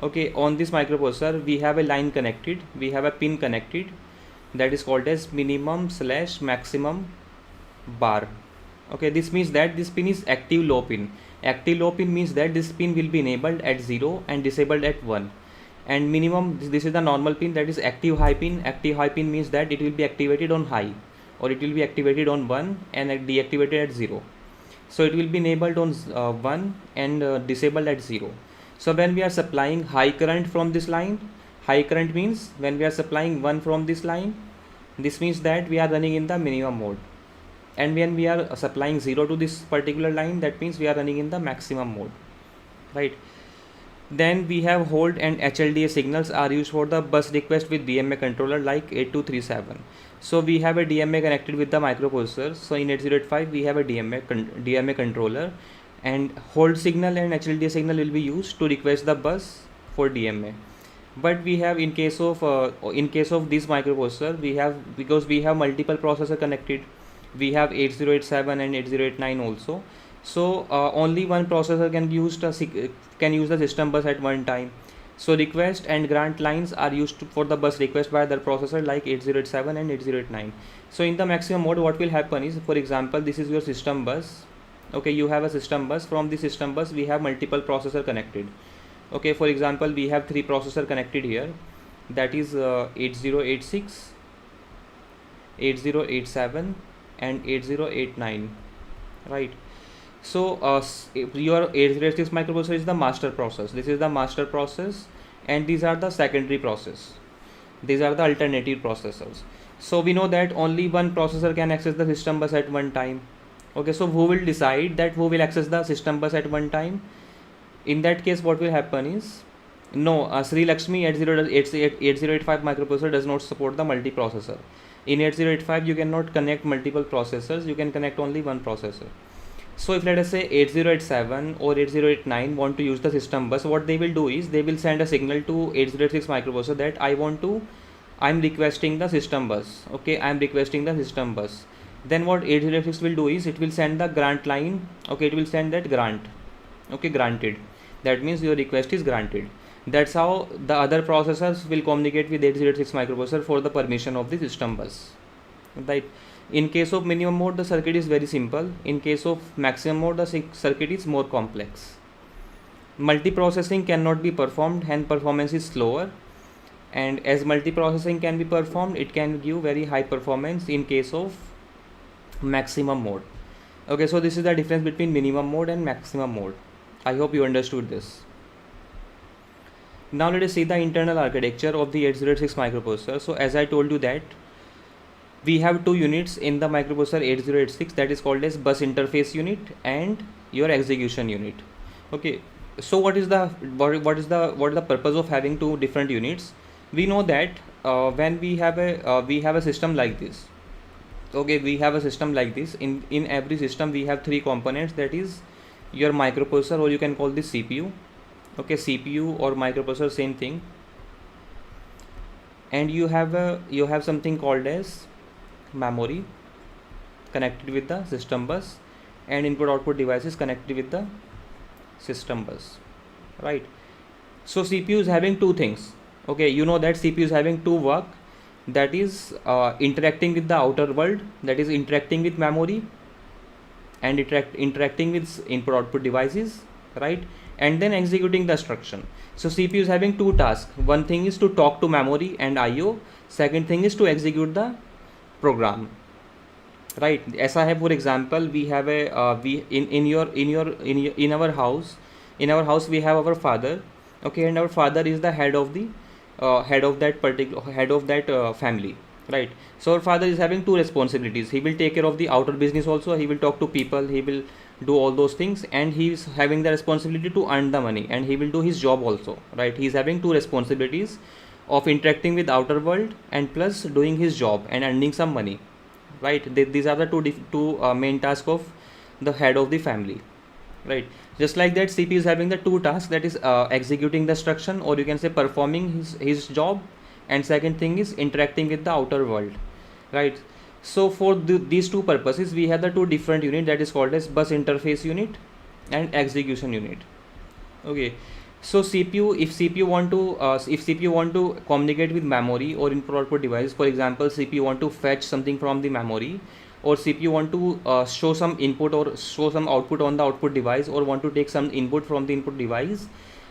Okay, on this microprocessor we have a line connected, we have a pin connected, that is called as minimum/maximum bar. Okay, this means that this pin is active low pin. Active low pin means that this pin will be enabled at 0 and disabled at 1. And minimum, this is the normal pin, that is active high pin. Active high pin means that it will be activated on high, or it will be activated on 1 and deactivated at 0. So it will be enabled on 1 and disabled at 0. So when we are supplying high current from this line, high current means when we are supplying 1 from this line, this means that we are running in the minimum mode. And when we are supplying 0 to this particular line, that means we are running in the maximum mode, right? Then we have hold and HLDA signals are used for the bus request with DMA controller like 8237. So we have a DMA connected with the microprocessor. So in 8085 we have a DMA controller, and hold signal and HLDA signal will be used to request the bus for DMA. But we have in case of this microprocessor, we have, because we have multiple processor connected, we have 8087 and 8089 also. So only one processor can use the system bus at one time. So request and grant lines are used for the bus request by the processor like 8087 and 8089. So in the maximum mode, what will happen is, for example, this is your system bus. Okay, you have a system bus. From the system bus we have multiple processor connected. Okay, for example, we have 3 processor connected here, that is 8086, 8087 and 8089, right? So your 8086 microprocessor is the master process. This is the master process, and these are the secondary process. These are the alternative processors. So we know that only one processor can access the system bus at one time. Okay, so who will decide that who will access the system bus at one time? In that case, what will happen is, no, Sri Lakshmi 8085 microprocessor does not support the multiprocessor. In 8085 you cannot connect multiple processors, you can connect only one processor. So if let us say 8087 or 8089 want to use the system bus, what they will do is they will send a signal to 8086 microprocessor that I'm requesting the system bus. Okay, I'm requesting the system bus. Then what 8086 will do is it will send the grant line. Okay, it will send that grant. Okay, granted. That means your request is granted. That's how the other processors will communicate with 8086 microprocessor for the permission of the system bus, right? In case of minimum mode, the circuit is very simple. In case of maximum mode, the circuit is more complex. Multiprocessing cannot be performed and performance is slower. And as multiprocessing can be performed, it can give very high performance in case of maximum mode. Okay, so this is the difference between minimum mode and maximum mode. I hope you understood this. Now let us see the internal architecture of the 8086 microprocessor. So as I told you that we have 2 units in the microprocessor 8086, that is called as bus interface unit and your execution unit. Okay, so what is the purpose of having 2 different units? We know that when we have a system like this. Okay, we have a system like this. In every system we have 3 components, that is your microprocessor, or you can call this CPU. Okay, CPU or microprocessor, same thing. And you have something called as memory connected with the system bus, and input output devices connected with the system bus, right? So CPU is having two things. Okay, you know that CPU is having two work, that is interacting with the outer world, that is interacting with memory, and interacting with input output devices, right? And then executing the instruction. So CPU is having two tasks. One thing is to talk to memory and IO. Second thing is to execute the program, right? ऐसा है, for example, we have a we in our house, we have our father. Okay, and our father is the head of the head of that family, right? So our father is having two responsibilities. He will take care of the outer business also, he will talk to people, he will do all those things, and he is having the responsibility to earn the money, and he will do his job also, right? He is having two responsibilities of interacting with outer world and plus doing his job and earning some money, right? These are the two main tasks of the head of the family, right? Just like that, CPU is having the two tasks, that is executing the instruction, or you can say performing his job, and second thing is interacting with the outer world, right? So for these two purposes, we have the two different unit, that is called as bus interface unit and execution unit. Okay, so CPU, if CPU want to communicate with memory or input output device, for example, CPU want to fetch something from the memory, or CPU want to show some input or show some output on the output device, or want to take some input from the input device,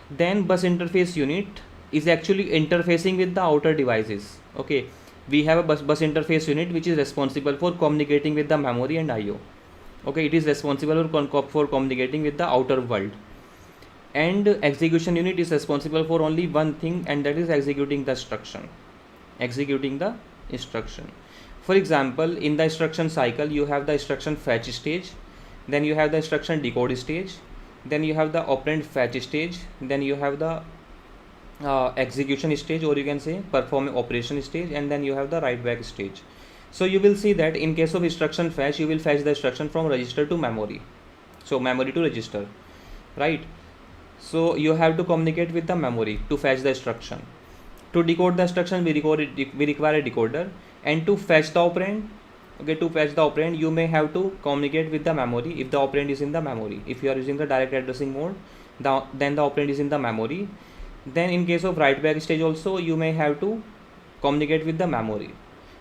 then bus interface unit is actually interfacing with the outer devices. Okay, we have a bus interface unit which is responsible for communicating with the memory and IO. Okay, it is responsible for communicating with the outer world, and execution unit is responsible for only one thing, and that is executing the instruction. For example, in the instruction cycle, you have the instruction fetch stage, then you have the instruction decode stage, then you have the operand fetch stage, then you have the execution stage, or you can say perform operation stage, and then you have the write back stage. So you will see that in case of instruction fetch, you will fetch the instruction from register to memory, so memory to register, right? So you have to communicate with the memory to fetch the instruction. To decode the instruction, we require a decoder, and to fetch the operand, okay, to fetch the operand, you may have to communicate with the memory if the operand is in the memory. If you are using the direct addressing mode, then the operand is in the memory. Then in case of write back stage also, you may have to communicate with the memory.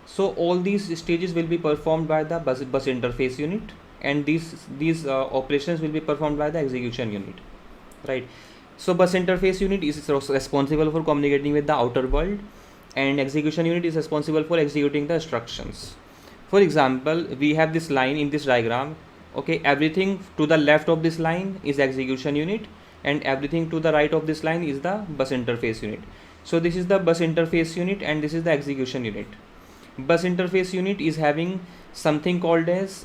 So all these stages will be performed by the bus interface unit, and these operations will be performed by the execution unit, right? So bus interface unit is responsible for communicating with the outer world, and execution unit is responsible for executing the instructions. For example, we have this line in this diagram. Okay, everything to the left of this line is execution unit, and everything to the right of this line is the bus interface unit. So this is the bus interface unit, and this is the execution unit. Bus interface unit is having something called as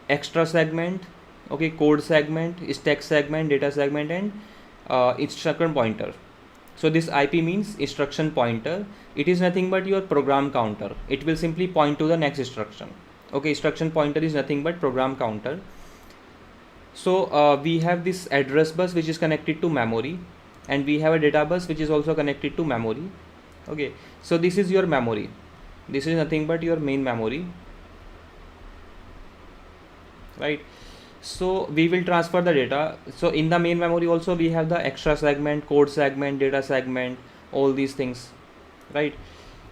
extra segment, okay, code segment, stack segment, data segment, and instruction pointer. So this IP means instruction pointer. It is nothing but your program counter. It will simply point to the next instruction. Okay, instruction pointer is nothing but program counter. So we have this address bus which is connected to memory, and we have a data bus which is also connected to memory. Okay, so this is your memory. This is nothing but your main memory, right? So we will transfer the data. So in the main memory also we have the extra segment, code segment, data segment, all these things, right?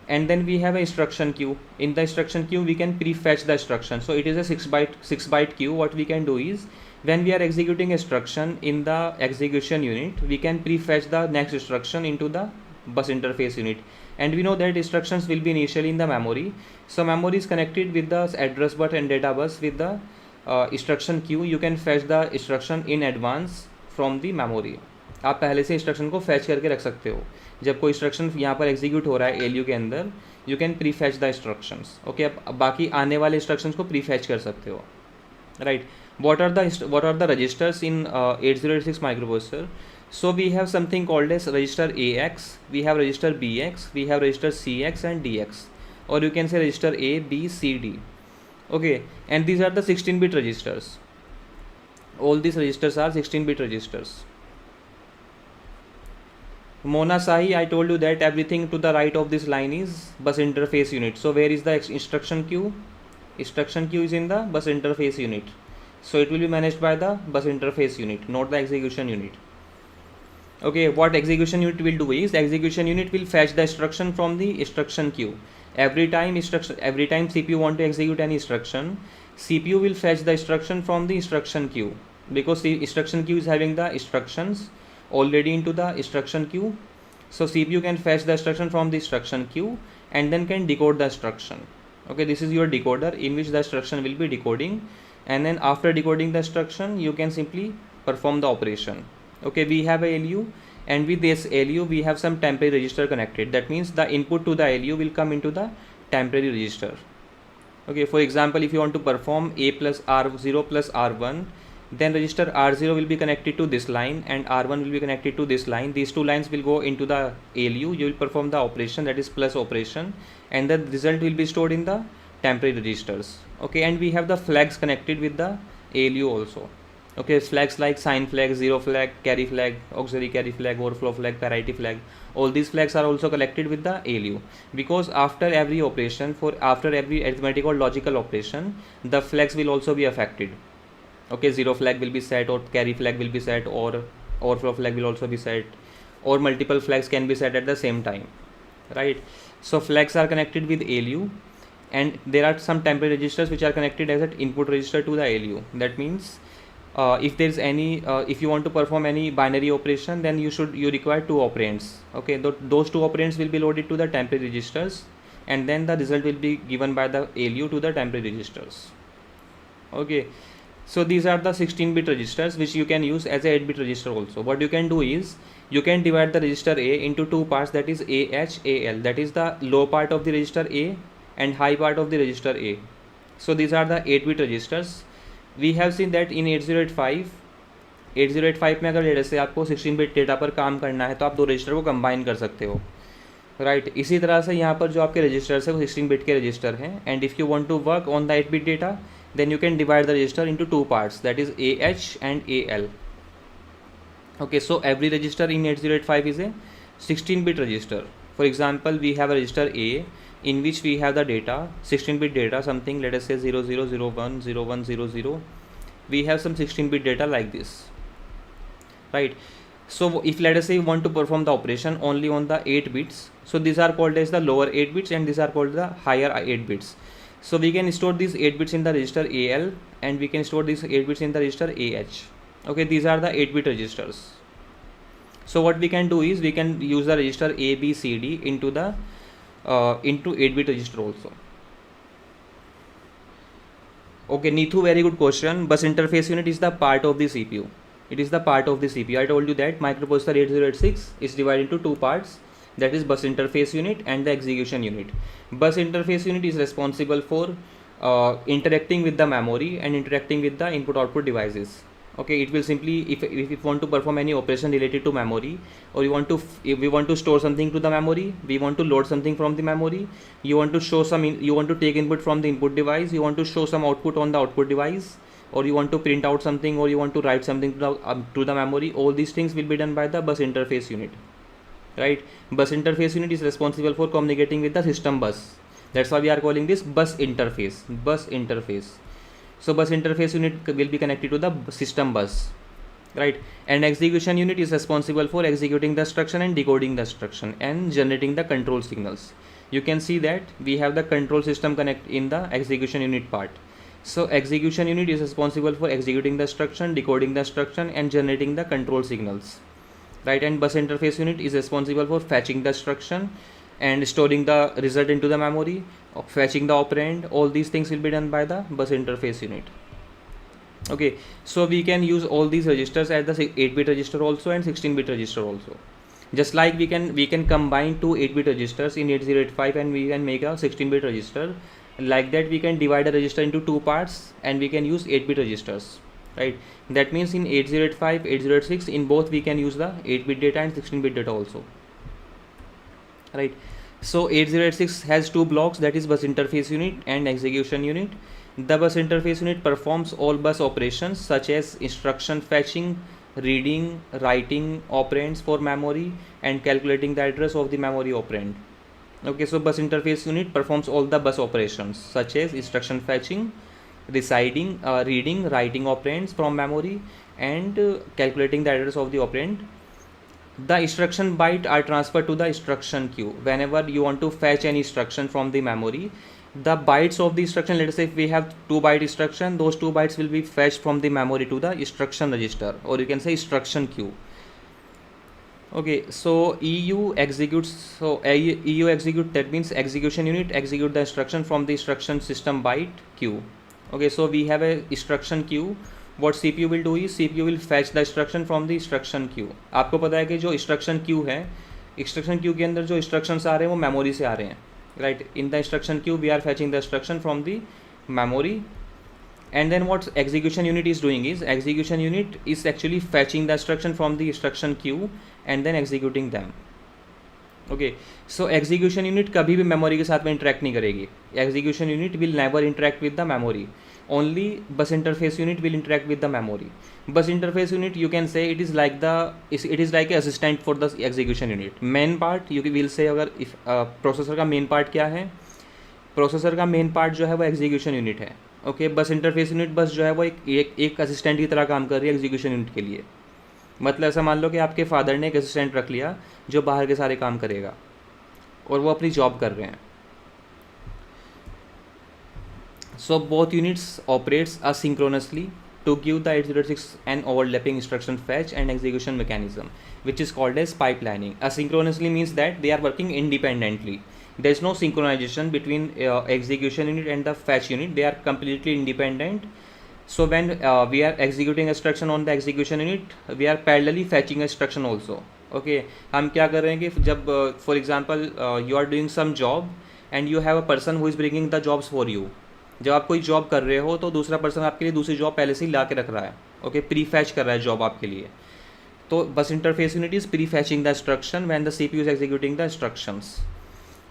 And then we have a instruction queue. In the instruction queue we can prefetch the instruction. So it is a 6 byte queue. What we can do is, when we are executing instruction in the execution unit, we can prefetch the next instruction into the bus interface unit, and we know that instructions will be initially in the memory. So memory is connected with the address bus and data bus with the instruction queue. You can fetch the instruction in advance from the memory. आप पहले से instruction को fetch करके रख सकते हो. जब कोई इंस्ट्रक्शन यहाँ पर एग्जीक्यूट हो रहा है एलयू के अंदर, you can prefetch the instructions. Okay, अब बाकी आने वाले इंस्ट्रक्शंस को प्री फैच कर सकते हो, right? What are the registers in 8086 microprocessor? So we have something called as register AX, we have register BX, we have register CX and DX, or you can say register A, B, C, D. Okay, and these are the 16-bit registers. All these registers are 16-bit registers. Mona Sahi, I told you that everything to the right of this line is bus interface unit. So where is the instruction queue? Instruction queue is in the bus interface unit. So it will be managed by the bus interface unit, not the execution unit. Okay, what execution unit will do is execution unit will fetch the instruction from the instruction queue. Every time CPU want to execute any instruction, CPU will fetch the instruction from the instruction queue, because the instruction queue is having the instructions already into the instruction queue. So CPU can fetch the instruction from the instruction queue and then can decode the instruction. Okay, this is your decoder in which the instruction will be decoding, and then after decoding the instruction you can simply perform the operation. Okay, we have a LU, and with this LU we have some temporary register connected. That means the input to the LU will come into the temporary register. Okay, for example, if you want to perform A plus R0 plus R1, then register R0 will be connected to this line and R1 will be connected to this line. These two lines will go into the ALU. You will perform the operation, that is plus operation, and the result will be stored in the temporary registers. Okay, and we have the flags connected with the ALU also. Okay, flags like sign flag, zero flag, carry flag, auxiliary carry flag, overflow flag, parity flag, all these flags are also collected with the ALU, because after every operation, after every arithmetic or logical operation, the flags will also be affected. Okay, zero flag will be set, or carry flag will be set, or overflow flag will also be set, or multiple flags can be set at the same time, right? So flags are connected with ALU, and there are some temporary registers which are connected as an input register to the ALU. That means if there is any if you want to perform any binary operation, then you require two operands. Okay, those two operands will be loaded to the temporary registers, and then the result will be given by the ALU to the temporary registers. Okay, so these are the 16-bit registers which you can use as a 8-bit register also. What you can do is you can divide the register A into two parts, that is AH, AL. That is the low part of the register A and high part of the register A. So these are the 8-bit registers. We have seen that in 8085 में अगर जैसे आपको 16-bit data पर काम करना है तो आप दो रजिस्टर को कंबाइन कर सकते हो, राइट? इसी तरह से यहाँ पर जो आपके रजिस्टर्स है वो 16-bit के रजिस्टर हैं, and if you want to work on the 8-bit data then you can divide the register into two parts, that is AH and AL. Okay, so every register in 8085 is a 16-bit register. For example, we have a register A in which we have the data, 16-bit data, something, let us say 0001, 0100. We have some 16-bit data like this, right? So if let us say you want to perform the operation only on the 8 bits, so these are called as the lower 8 bits and these are called the higher 8 bits. So we can store these 8 bits in the register AL, and we can store these 8 bits in the register AH. Okay, these are the 8-bit registers. So what we can do is we can use the register A, B, C, D into the into 8-bit register also. Okay, Neethu, very good question. Bus interface unit is the part of the CPU. It is the part of the CPU. I told you that microprocessor 8086 is divided into two parts, that is bus interface unit and the execution unit. Bus interface unit is responsible for interacting with the memory and interacting with the input output devices. Okay, it will simply, if you want to perform any operation related to memory, or if we want to store something to the memory, we want to load something from the memory, you want to show you want to take input from the input device, you want to show some output on the output device, or you want to print out something, or you want to write something to the memory, all these things will be done by the bus interface unit, right? Bus interface unit is responsible for communicating with the system bus. That's why we are calling this bus interface. So bus interface unit will be connected to the system bus, right? And execution unit is responsible for executing the instruction and decoding the instruction and generating the control signals. You can see that we have the control system connect in the execution unit part. So execution unit is responsible for executing the instruction, decoding the instruction and generating the control signals, right? And bus interface unit is responsible for fetching the instruction and storing the result into the memory, fetching the operand. All these things will be done by the bus interface unit. Okay, so we can use all these registers as the 8-bit register also and 16-bit register also. Just like we can combine two 8-bit registers in 8085 and we can make a 16-bit register. Like that we can divide a register into two parts and we can use 8-bit registers, right? That means in 8085, 8086, in both we can use the 8-bit data and 16-bit data also, right? So 8086 has two blocks, that is bus interface unit and execution unit. The bus interface unit performs all bus operations such as instruction fetching, reading, writing operands for memory and calculating the address of the memory operand. Okay, so bus interface unit performs all the bus operations such as instruction fetching, reading, writing operands from memory and calculating the address of the operand The instruction byte are transferred to the instruction queue. Whenever you want to fetch any instruction from the memory, the bytes of the instruction, let us say if we have 2 byte instruction, those 2 bytes will be fetched from the memory to the instruction register, or you can say instruction queue. Okay, so EU executes, EU execute, that means execution unit execute the instruction from the instruction system byte queue. Okay, so we have a instruction queue. What CPU will do is CPU will fetch the instruction from the instruction queue. आपको पता है कि जो instruction queue है, instruction queue के अंदर जो instructions आ रहे हैं वो memory से आ रहे हैं, right? In the instruction queue we are fetching the instruction from the memory, and then what execution unit is doing is execution unit is actually fetching the instruction from the instruction queue and then executing them. Okay, so execution unit कभी भी memory के साथ में interact नहीं करेगी. Execution unit will never interact with the memory. Only bus interface unit will interact with the memory. Bus interface unit you can say it is like a assistant for the execution unit. Main part you will say, अगर if processor का main part क्या है, processor का main part जो है वो execution unit है. Okay, बस इंटरफेस यूनिट बस जो है वो एक असिस्टेंट की तरह काम कर रही है एग्जीक्यूशन यूनिट के लिए. मतलब ऐसा मान लो कि आपके फादर ने एक असिस्टेंट रख लिया जो बाहर के सारे काम करेगा और वो अपनी जॉब कर रहे हैं. So both units operates asynchronously to give the 8086 an overlapping instruction fetch and execution mechanism, which is called as pipelining. Asynchronously means that they are working independently. There is no synchronization between execution unit and the fetch unit. They are completely independent. So when we are executing instruction on the execution unit, we are parallelly fetching instruction also. Okay, हम क्या कर रहे हैं कि जब for example you are doing some job and you have a person who is bringing the jobs for you. जब आप कोई जॉब कर रहे हो तो दूसरा पर्सन आपके लिए दूसरी जॉब पहले से ही ला के रख रहा है. ओके, प्री फैच कर रहा है जॉब आपके लिए. तो बस interface unit is pre फैचिंग the instruction when the CPU is executing the instructions.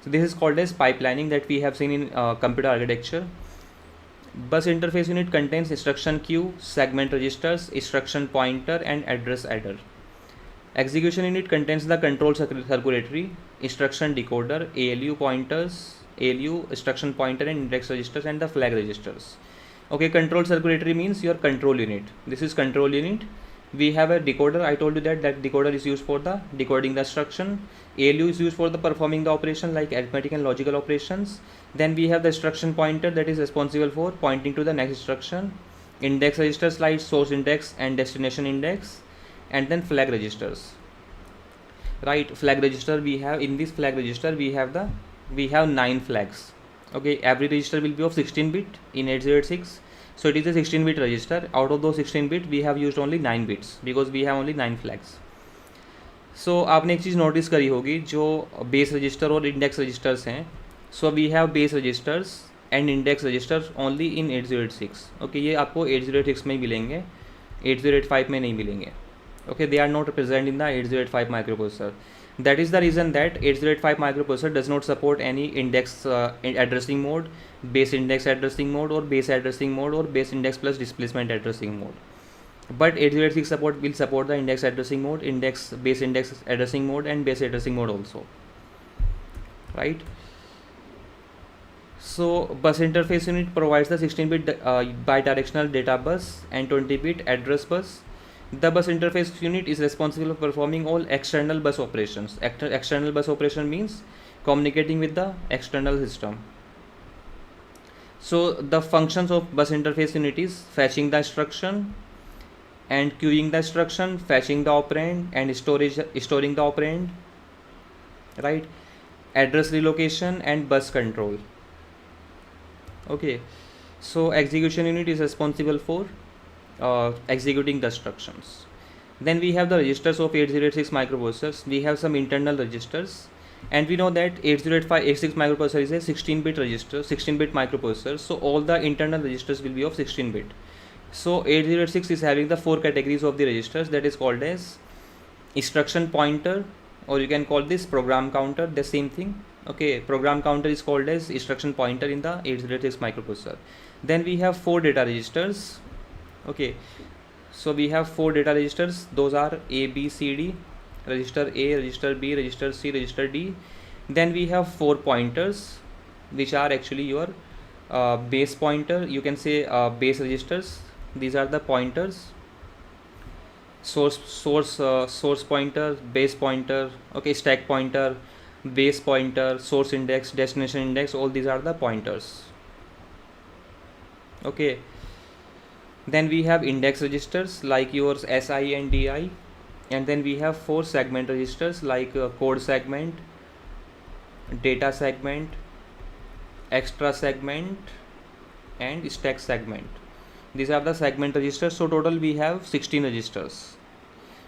So this is called as pipelining that we have seen in computer architecture. Bus interface unit contains instruction queue, segment registers, instruction pointer and address adder. Execution unit contains the control circuitry, instruction decoder, ALU pointers, ALU, instruction pointer and index registers and the flag registers. Okay, control circuitry means your control unit. This is control unit. We have a decoder. I told you that decoder is used for the decoding the instruction. ALU is used for the performing the operation like arithmetic and logical operations. Then we have the instruction pointer that is responsible for pointing to the next instruction. Index registers like source index and destination index, and then flag registers. Right, flag register we have in this flag register we have 9 flags. Okay, every register will be of 16 bit in 8086. So it is a 16 bit register. Out of those 16 bit we have used only 9 bits because we have only 9 flags. So आपने एक चीज़ notice करी होगी, जो base register और index registers हैं. So we have base registers and index registers only in 8086. Okay, ये आपको 8086 में ही मिलेंगे, 8085 में नहीं मिलेंगे. Okay, they are not present in the 8085 microprocessor. That is the reason that 8085 microprocessor does not support any index addressing mode, base index addressing mode, or base addressing mode, or base index plus displacement addressing mode. But 8086 will support the index addressing mode, base index addressing mode, and base addressing mode also. Right? So bus interface unit provides the 16-bit bidirectional data bus and 20-bit address bus. The bus interface unit is responsible for performing all external bus operations. External bus operation means communicating with the external system. So the functions of bus interface unit is fetching the instruction and queuing the instruction, fetching the operand and storing the operand, right? Address relocation and bus control. Okay, so execution unit is responsible for executing the instructions. Then we have the registers of 8086 microprocessors. We have some internal registers, and we know that 8086 microprocessor is a 16-bit register, 16-bit microprocessor. So all the internal registers will be of 16-bit. So 8086 is having the 4 categories of the registers, that is called as instruction pointer, or you can call this program counter, the same thing. Okay, program counter is called as instruction pointer in the 8086 microprocessor. Then we have 4 data registers. Okay, so we have 4 data registers. Those are A, B, C, D. Register A, register B, register C, register D. Then we have 4 pointers, which are actually your base pointer. You can say base registers. These are the pointers. source pointer, base pointer, okay, stack pointer, base pointer, source index, destination index, all these are the pointers. Okay, then we have index registers like yours SI and DI, and then we have 4 segment registers like code segment, data segment, extra segment, and stack segment. These are the segment registers. So total we have 16 registers.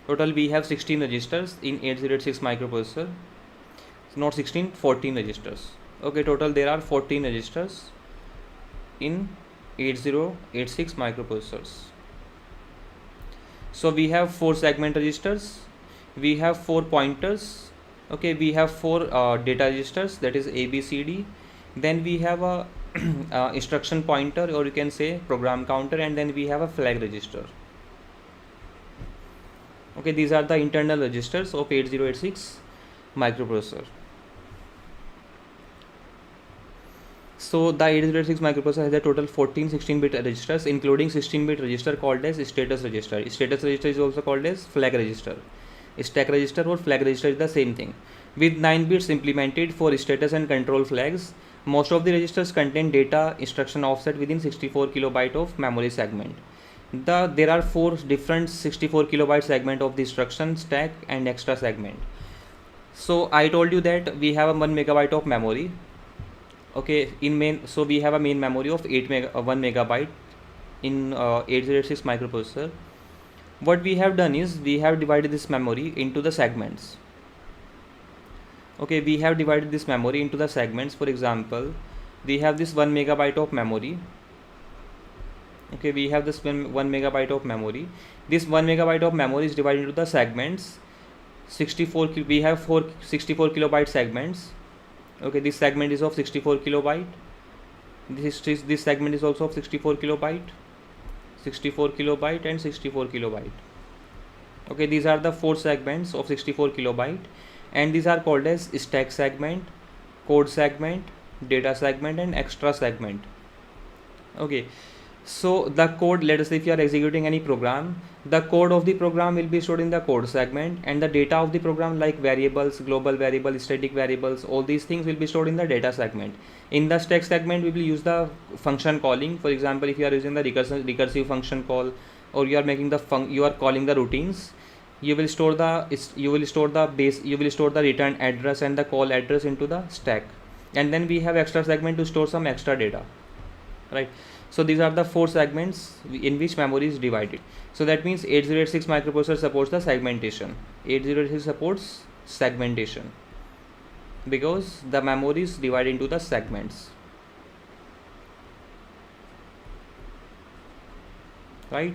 Total we have 16 registers in 8086 microprocessor. Not 16, 14 registers. Okay, total there are 14 registers in 8086 microprocessors. So we have 4 segment registers, we have 4 pointers, okay, we have 4 data registers, that is A, B, C, D. Then we have a instruction pointer, or you can say program counter, and then we have a flag register. Okay, these are the internal registers of 8086 microprocessor. So the 8086 microprocessor has a total 14 16-bit registers, including 16-bit register called as status register. Status register is also called as flag register. Stack register or flag register is the same thing. With 9 bits implemented for status and control flags, most of the registers contain data instruction offset within 64 kilobyte of memory segment. There are 4 different 64 kilobyte segment of the instruction, stack, and extra segment. So I told you that we have a 1 megabyte of memory. Okay, in main, so we have a main memory of 1 megabyte in 8086 microprocessor. What we have done is we have divided this memory into the segments. Okay, we have divided this memory into the segments. For example, we have this 1 megabyte of memory. Okay, we have this 1 megabyte of memory. This 1 megabyte of memory is divided into the segments. We have 64 kilobyte segments. Okay, this segment is of 64 kilobyte. This segment is also of 64 kilobyte, 64 kilobyte, and 64 kilobyte. Okay, these are the 4 segments of 64 kilobyte, and these are called as stack segment, code segment, data segment, and extra segment. Okay, so the code, let us say if you are executing any program, the code of the program will be stored in the code segment, and the data of the program like variables, global variables, static variables, all these things will be stored in the data segment. In the stack segment, we will use the function calling. For example, if you are using the recursive function call, or you are making you are calling the routines, you will store the return address and the call address into the stack, and then we have extra segment to store some extra data, right? So these are the 4 segments in which memory is divided. So that means 8086 microprocessor supports the segmentation. 8086 supports segmentation because the memory is divided into the segments, right?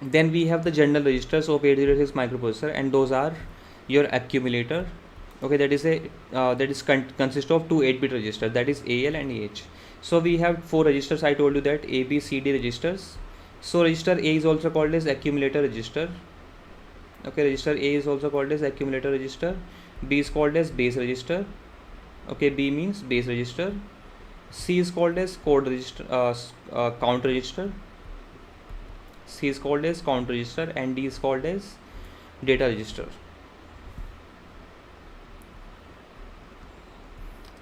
Then we have the general registers of 8086 microprocessor, and those are your accumulator. Okay, that is consist of 2 8-bit registers, that is AL and AH. So we have 4 registers. I told you that A, B, C, D registers. So register A is also called as accumulator register. Okay, register A is also called as accumulator register. B is called as base register. Okay, B means base register. C is called as code register, count register. C is called as count register, and D is called as data register.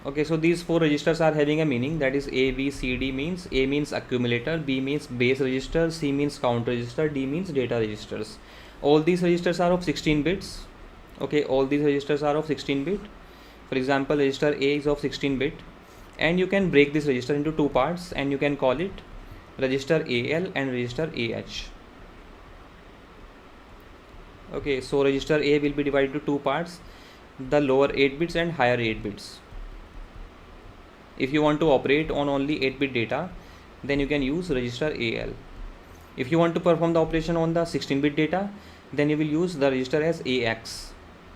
Okay, so these 4 registers are having a meaning, that is A, B, C, D means A means accumulator, B means base register, C means count register, D means data registers. All these registers are of 16 bits. Okay, all these registers are of 16 bit. For example, register A is of 16 bit, and you can break this register into 2 parts, and you can call it register AL and register AH. Okay, so register A will be divided into 2 parts, the lower 8 bits and higher 8 bits. If you want to operate on only 8-bit data, then you can use register AL. If you want to perform the operation on the 16-bit data, then you will use the register as AX.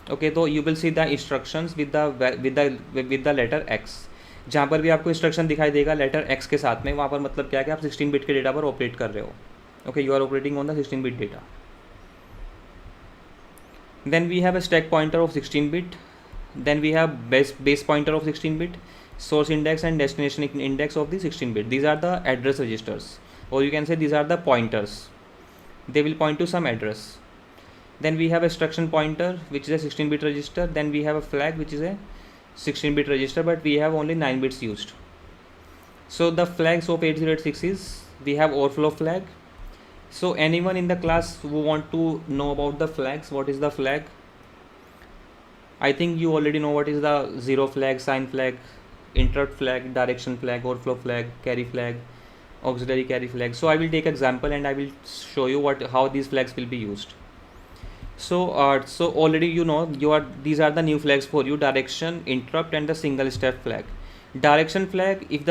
Okay, तो you will see the instructions with the letter X. जहाँ पर भी आपको instruction दिखाई देगा letter X के साथ में, वहाँ पर मतलब क्या है कि आप 16 बिट के डेटा पर ऑपरेट कर रहे हो. Okay, you are operating on the 16-bit data. Then we have a stack pointer of 16-bit. Then we have base pointer of 16-bit, source index and destination index of the 16-bit. These are the address registers or you can say these are the pointers. They will point to some address. Then we have a instruction pointer, which is a 16-bit register. Then we have a flag, which is a 16-bit register, but we have only 9 bits used. So the flags of 8086 is, we have overflow flag. So anyone in the class who want to know about the flags, what is the flag? I think you already know what is the zero flag, sign flag, interrupt flag, direction flag, overflow flag, carry flag, auxiliary carry flag. So I will take example and I will show you how these flags will be used. So already you know these are the new flags for you: direction, interrupt, and the single step flag. Direction flag, if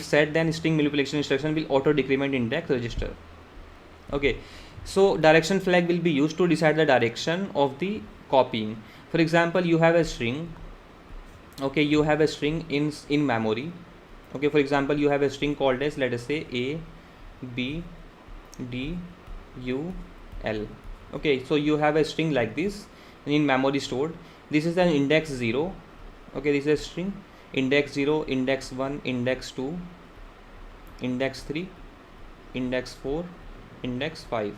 set, then string manipulation instruction will auto decrement index register. Okay, so direction flag will be used to decide the direction of the copying. For example, you have a string. Okay, you have a string in memory. Okay, for example, you have a string called as, let us say, A, B, D, U, L. Okay, so you have a string like this in memory stored. This is an index 0. Okay, this is a string index 0, index 1, index 2, index 3, index 4, index 5.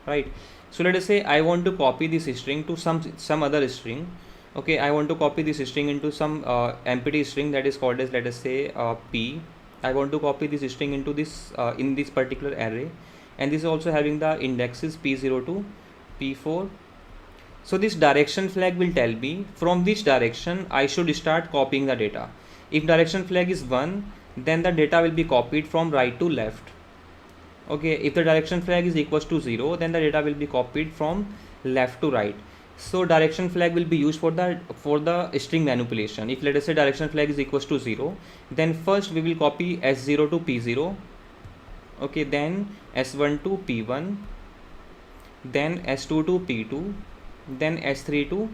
Right, so let us say I want to copy this string to some other string. Okay, I want to copy this string into some empty string that is called as, let us say, P. I want to copy this string into this in this particular array, and this is also having the indexes P0 to P4. So this direction flag will tell me from which direction I should start copying the data. If direction flag is 1, then the data will be copied from right to left. Okay, if the direction flag is equals to 0, then the data will be copied from left to right. So direction flag will be used for the string manipulation. If let us say direction flag is equals to 0, then first we will copy S0 to P0. Okay, then S1 to P1, then S2 to P2, then S3 to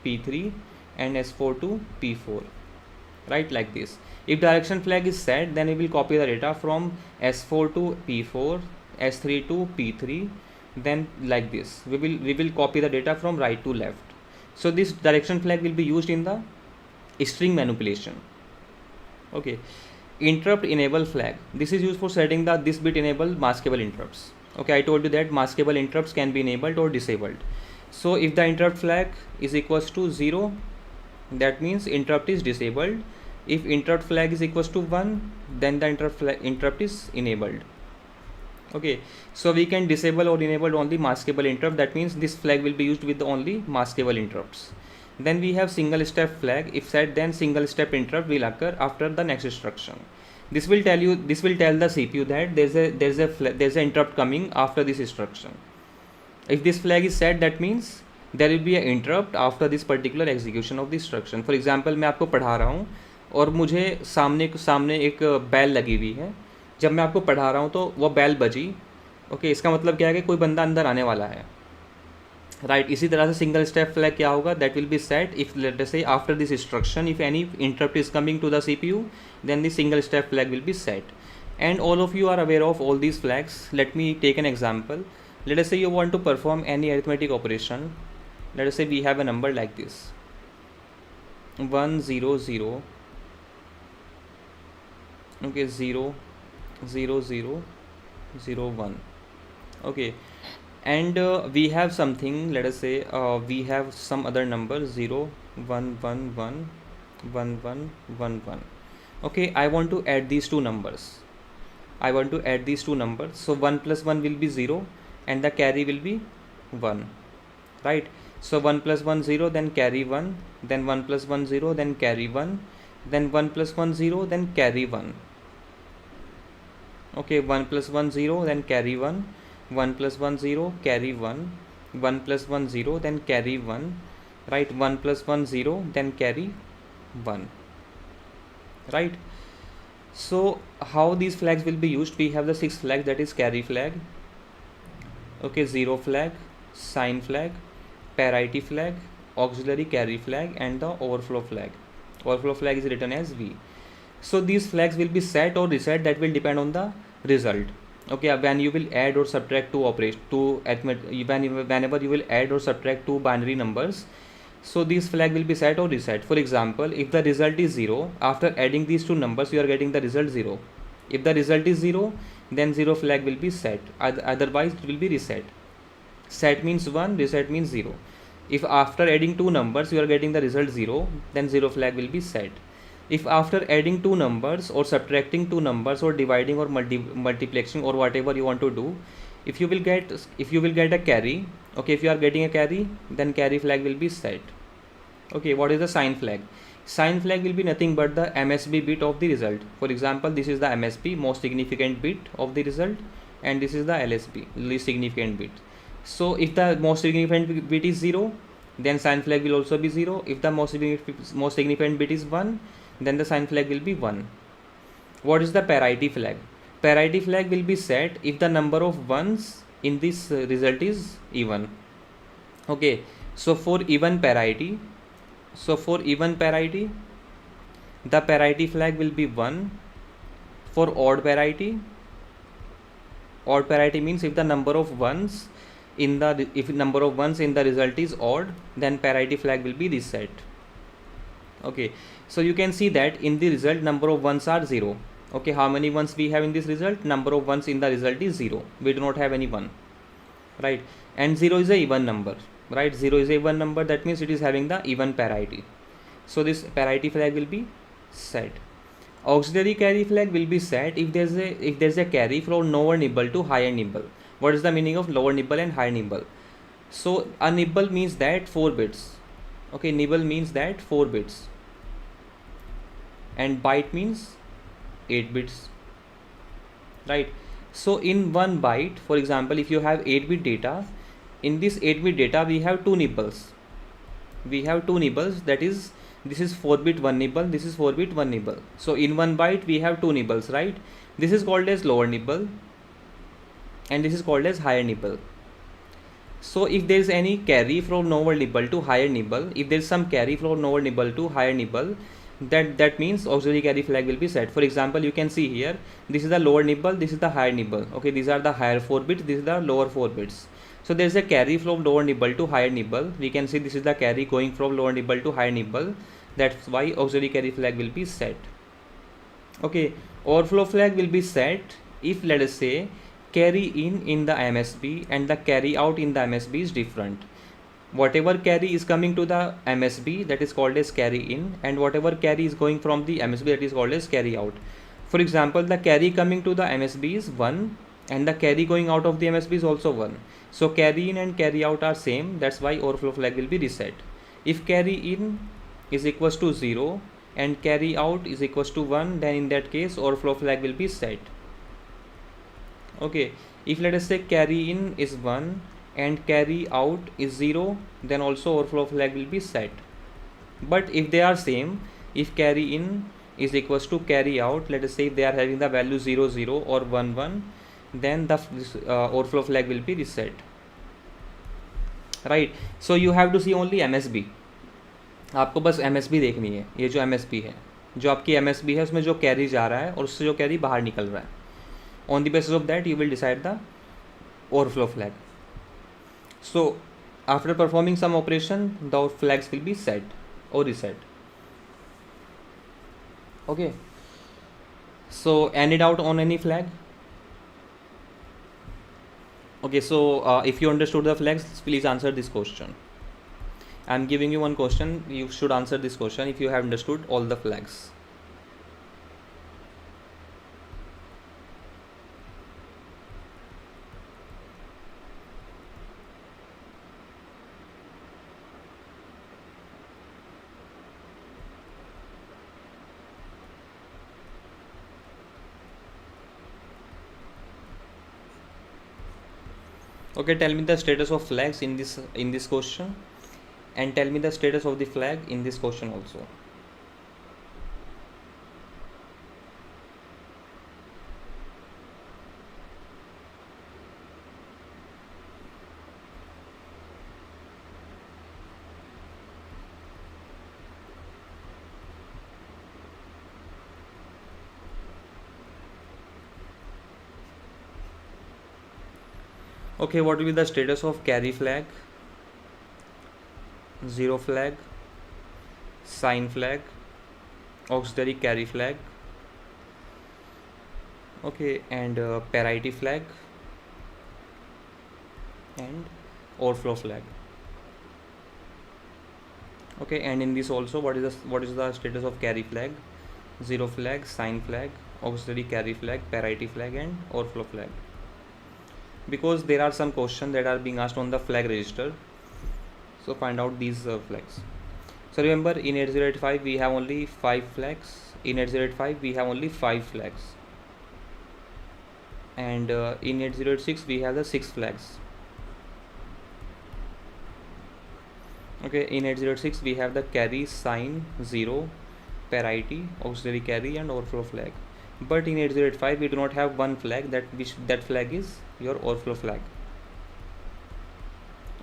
P3, and S4 to P4. Right, like this. If direction flag is set, then we will copy the data from S4 to P4, S3 to P3, then like this. We will copy the data from right to left. So this direction flag will be used in the string manipulation. Okay, interrupt enable flag. This is used for setting the this bit enable maskable interrupts. Okay, I told you that maskable interrupts can be enabled or disabled. So if the interrupt flag is equals to 0, that means interrupt is disabled. If interrupt flag is equals to 1, then the interrupt is enabled. Okay, so we can disable or enable only maskable interrupt. That means this flag will be used with only maskable interrupts. Then we have single step flag. If set, then single step interrupt will occur after the next instruction. This will tell the CPU that there's an interrupt coming after this instruction. If this flag is set, that means there will be an interrupt after this particular execution of the instruction. For example, मैं आपको पढ़ा रहा हूँ और मुझे सामने एक बैल लगी हुई है. जब मैं आपको पढ़ा रहा हूँ तो वो बैल बजी. ओके, इसका मतलब क्या है कि कोई बंदा अंदर आने वाला है. राइट, इसी तरह से सिंगल स्टेप फ्लैग क्या होगा, that will be set if let us say after this instruction if any interrupt is coming to the CPU, then the single step flag will be set. And all of you are aware of all these flags. Let me take an example. Let us say you want to perform any arithmetic operation. Let us say we have a number like this, 1 0 0. Okay, 0 0 0 0 1. Okay, and we have something, let us say we have some other number 0 1 1 1 1 1 1 1. Okay, I want to add these two numbers. So 1 plus 1 will be 0 and the carry will be 1. Right, so 1 plus 1 0, then carry 1, then 1 plus 1 0, then carry 1, then 1 plus 1 0, then carry 1. Okay, 1 plus 1 0, then carry 1, 1 plus 1 0, carry 1, 1 plus 1 0, then carry 1. Right, 1 plus 1 0, then carry 1. Right, so how these flags will be used, we have the 6 flags, that is carry flag, okay, zero flag, sign flag, parity flag, auxiliary carry flag, and the overflow flag. Overflow flag is written as V. So these flags will be set or reset, that will depend on the result. Okay, when you will add or subtract whenever you will add or subtract two binary numbers, So this flag will be set or reset. For example, if the result is 0, after adding these two numbers you are getting the result 0. If the result is 0, then 0 flag will be set, otherwise it will be reset. Set means 1, reset means 0. If after adding two numbers you are getting the result 0, then 0 flag will be set. If after adding two numbers or subtracting two numbers or dividing or multiplexing or whatever you want to do, if you will get a carry, okay, if you are getting a carry, then carry flag will be set. Okay, what is the sign flag? Sign flag will be nothing but the MSB bit of the result. For example, this is the MSB, most significant bit of the result, and this is the LSB, least significant bit. So if the most significant bit is 0, then sign flag will also be 0. If the most significant bit is 1, then the sign flag will be 1. What is the parity flag? Parity flag will be set if the number of ones in this result is even. Okay, so for even parity, the parity flag will be 1. For odd parity means if the number of ones in the result is odd, then parity flag will be reset. Okay, so you can see that in the result number of ones are 0. Okay, how many ones we have in this result? Number of ones in the result is 0. We do not have any 1, right? And 0 is a even number, right? 0 is a even number, that means it is having the even parity. So this parity flag will be set. Auxiliary carry flag will be set if there's a carry from lower nibble to higher nibble. What is the meaning of lower nibble and higher nibble? So a nibble means that 4 bits. Okay, nibble means that 4 bits, and byte means 8 bits, right? So in one byte, for example, if you have 8-bit data, in this 8-bit data we have two nibbles. That is, this is 4-bit 1 nibble, this is 4-bit 1 nibble. So in one byte we have two nibbles, right? This is called as lower nibble and this is called as higher nibble. So if there is any carry from lower nibble to higher nibble, if there is some carry from lower nibble to higher nibble, that means auxiliary carry flag will be set. For example, you can see here, this is the lower nibble, this is the higher nibble. Okay, these are the higher 4 bits, this is the lower 4 bits. So there is a carry from lower nibble to higher nibble. We can see this is the carry going from lower nibble to higher nibble. That's why auxiliary carry flag will be set. Okay, overflow flag will be set if, let us say, carry in the MSB and the carry out in the MSB is different. Whatever carry is coming to the MSB, that is called as carry in, and whatever carry is going from the MSB, that is called as carry out. For example, the carry coming to the MSB is 1 and the carry going out of the MSB is also 1. So carry in and carry out are same, that's why overflow flag will be reset. If carry in is equals to 0 and carry out is equals to 1, then in that case overflow flag will be set. Okay, if let us say carry in is 1 and carry out is 0, then also overflow flag will be set. But if they are same, if carry in is equals to carry out, let us say if they are having the value 0 0 or 1 1, then the overflow flag will be reset, right? So you have to see only MSB. आपको बस MSB देखनी है. ये जो MSB है, जो आपकी MSB है उसमें जो कैरी जा रहा है और उससे जो कैरी बाहर निकल रहा है, on the basis of that you will decide the overflow flag. So after performing some operation, the flags will be set or reset. Okay, so any doubt on any flag? Okay, so if you understood the flags, please answer this question. I am giving you one question, you should answer this question if you have understood all the flags. Okay, tell me the status of flags in this question, and tell me the status of the flag in this question also. Okay, what will be the status of carry flag? zero flag, sign flag, auxiliary carry flag, okay, and parity flag and overflow flag. Okay, and in this also, what is the status of carry flag? Zero flag, sign flag, auxiliary carry flag, parity flag and overflow flag. Because there are some questions that are being asked on the flag register, so find out these flags. So remember, in 8085 we have only 5 flags. In 8085 we have only 5 flags, and in 8086 we have the 6 flags. Okay, in 8086 we have the carry, sign, zero, parity, auxiliary carry and overflow flag. But in 8085 we do not have one flag, that flag is your overflow flag.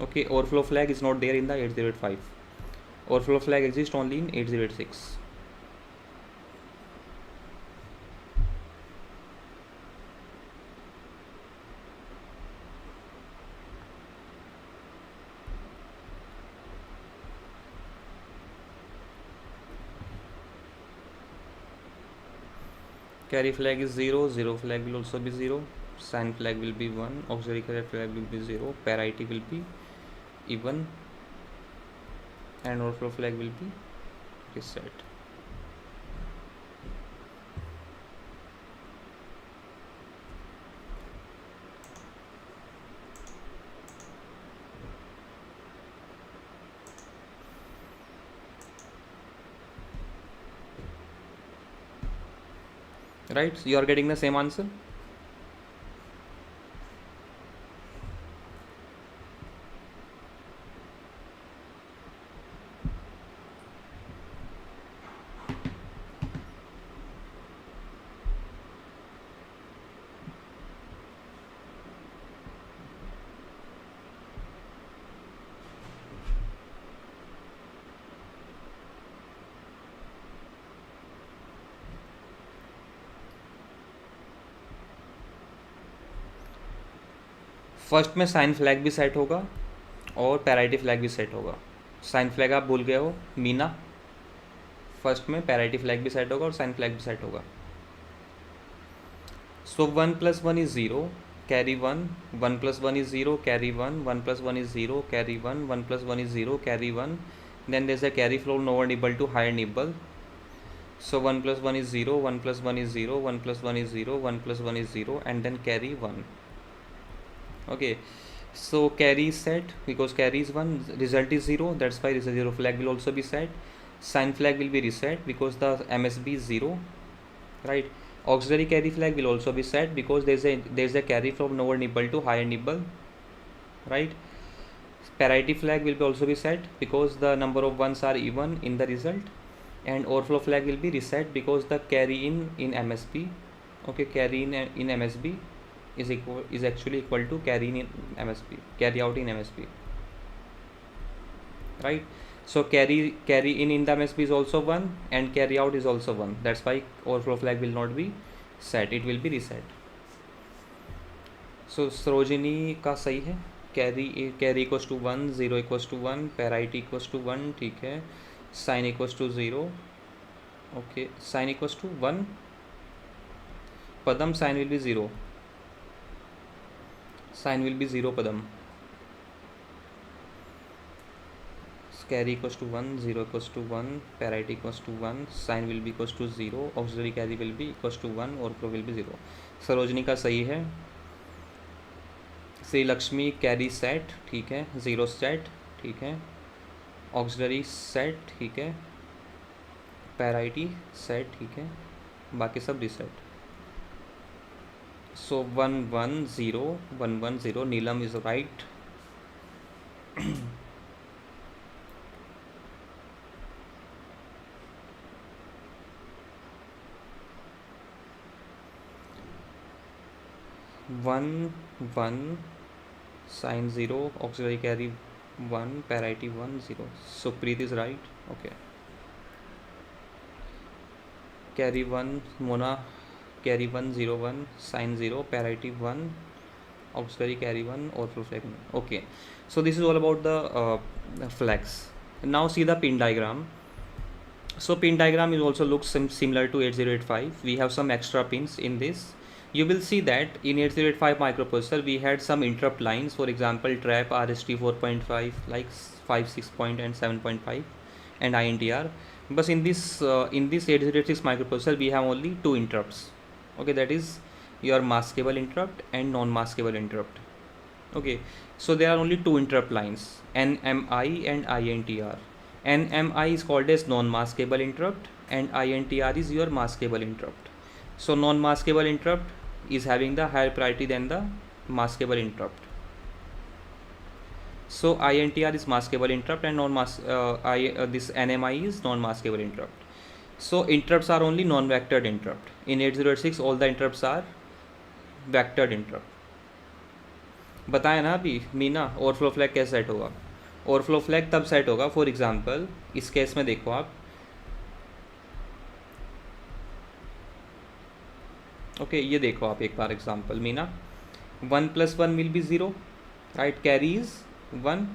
Okay, overflow flag is not there in the 8085. Overflow flag exists only in 8086. Carry flag is 0, zero flag will also be 0, sign flag will be 1, auxiliary carry flag will be 0, parity will be even, and overflow flag will be reset. Right, so you are getting the same answer. First में sign flag भी set होगा और parity flag भी set होगा. Sign flag आप भूल गए हो मीना. फर्स्ट में पैराइटी फ्लैग भी सेट होगा और साइन फ्लैग भी सेट होगा. सो 1 + 1 is 0, carry 1, 1 + 1 is 0, carry 1, 1 + 1 is 0, carry 1, 1 + 1 is 0, carry 1. Then there's a carry flow lower nibble to higher nibble. So 1 + 1 is 0, 1 + 1 is 0, 1 + 1 is 0, 1 + 1 is 0, and then carry 1. Okay, so carry is set because carry is 1, result is 0, that's why this 0 flag will also be set. Sign flag will be reset because the MSB is 0, right? Auxiliary carry flag will also be set because there's a carry from lower nibble to higher nibble, right? Parity flag will be also be set because the number of ones are even in the result, and overflow flag will be reset because the carry in MSB, okay, carry in MSB is actually equal to carry in MSB, carry out in MSB, right? So carry in the MSB is also 1 and carry out is also 1. That's why overflow flag will not be set, it will be reset. So Sarojini का सही है. Carry equals to 1, 0 equals to 1, parity equals to 1, ठीक है. Sign equals to 0, okay. Sign equals to 1, Padam sign will be 0, sign will be 0 Padam. Carry equals to 1, 0 equals to 1, parity equals to 1, sign will be equals to 0, auxiliary carry will be equals to 1, overflow will be 0. Sarojini का सही है. Shri Lakshmi carry set, ठीक है. 0 set, ठीक है. Auxiliary set, ठीक है. Parity set, ठीक है. बाकी सब reset. So 1 1 0 1 1 0. Neelam is right. One 1 sign 0, auxiliary carry 1, parity 1 0. So Preet is right. Okay, carry 1 Mona, carry 1 0 1, sign 0, parity 1, auxiliary carry 1, overflow flag 1. Okay, so this is all about the flags. Now see the pin diagram. So pin diagram is also looks similar to 8085. We have some extra pins in this. You will see that in 8085 microprocessor we had some interrupt lines, for example trap, RST 4.5, like 5, 6 point and 7.5, and INTR. But in this 8086 microprocessor we have only two interrupts. Okay, that is your maskable interrupt and non-maskable interrupt. Okay, so there are only two interrupt lines, NMI and INTR. NMI is called as non-maskable interrupt and INTR is your maskable interrupt. So non-maskable interrupt is having the higher priority than the maskable interrupt. So INTR is maskable interrupt and this NMI is non-maskable interrupt. So interrupts are only non-vectored interrupt. In 8086 all the interrupts are vectored interrupt. बताया ना अभी Meena overflow flag कैसे set होगा. Overflow flag तब set होगा, for example इस case में देखो आप. ओके ये देखो आप एक बार example Meena. 1 + 1 will be 0, right. Carry is 1,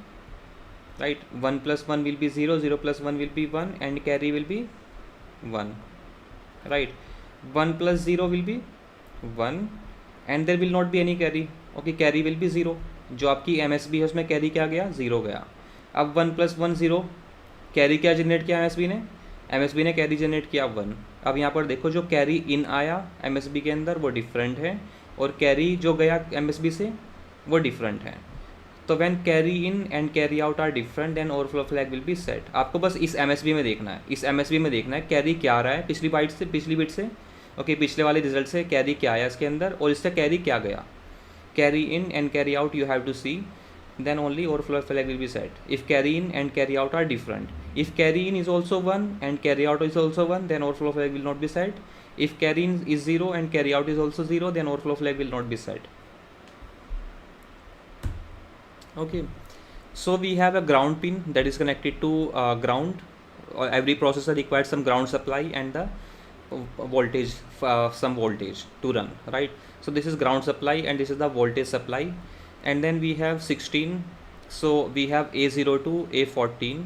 right. 1 + 1 will be 0, 0 + 1 will be 1 and carry will be 1, right. 1 + 0 will be 1 and there will not be any carry. Okay carry will be 0. जो आपकी MSB है उसमें carry क्या गया, 0 गया. अब 1 + 1 0, carry क्या generate किया MSB ने कैरी जनरेट किया 1. अब यहाँ पर देखो जो कैरी इन आया MSB के अंदर वो डिफरेंट है और कैरी जो गया MSB से वो डिफरेंट है. तो when carry in and carry out are different then overflow flag will be set. आपको बस इस MSB में देखना है, इस MSB में देखना है कैरी क्या आ रहा है पिछली बिट से. ओके पिछले वाले रिजल्ट से कैरी क्या आया इसके अंदर और इससे कैरी क्या गया. Carry in and carry out you have to see, then only overflow flag will be set. If carry in and carry out are different, if carry in is also 1 and carry out is also 1, then overflow flag will not be set. If carry in is 0 and carry out is also 0, then overflow flag will not be set. Okay, so we have a ground pin that is connected to ground. Every processor requires some ground supply and the voltage, some voltage to run, right. So this is ground supply and this is the voltage supply. And then we have 16, so we have A0 to A14.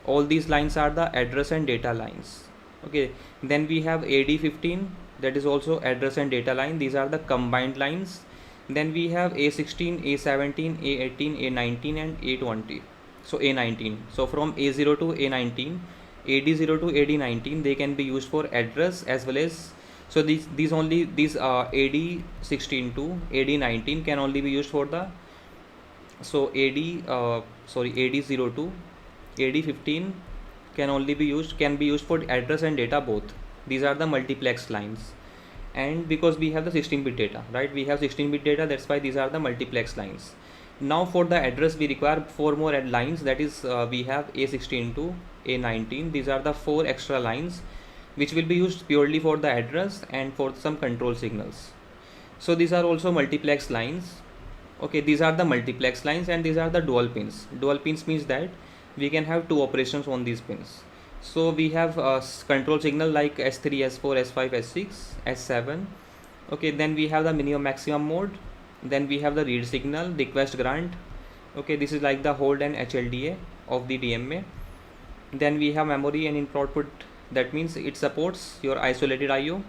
All these lines are the address and data lines. Okay, then we have AD15, that is also address and data line. These are the combined lines. Then we have A16, A17, A18, A19 and A20. So A19, so from A0 to A19, AD0 to AD19 they can be used for address as well as, so these AD16 to AD19 can only be used for the, so AD0 to AD15 can be used for address and data both. These are the multiplex lines. And because we have the 16-bit data, right, we have 16-bit data, that's why these are the multiplex lines. Now for the address we require 4 more lines, that is we have A16 to A19. These are the 4 extra lines which will be used purely for the address and for some control signals. So these are also multiplex lines. Okay, these are the multiplex lines and these are the dual pins. Dual pins means that we can have 2 operations on these pins. So we have control signal like S3, S4, S5, S6, S7. Okay, then we have the minimum maximum mode. Then we have the read signal, request grant. Okay, this is like the hold and HLDA of the DMA. Then we have memory and input output, that means it supports your isolated IO.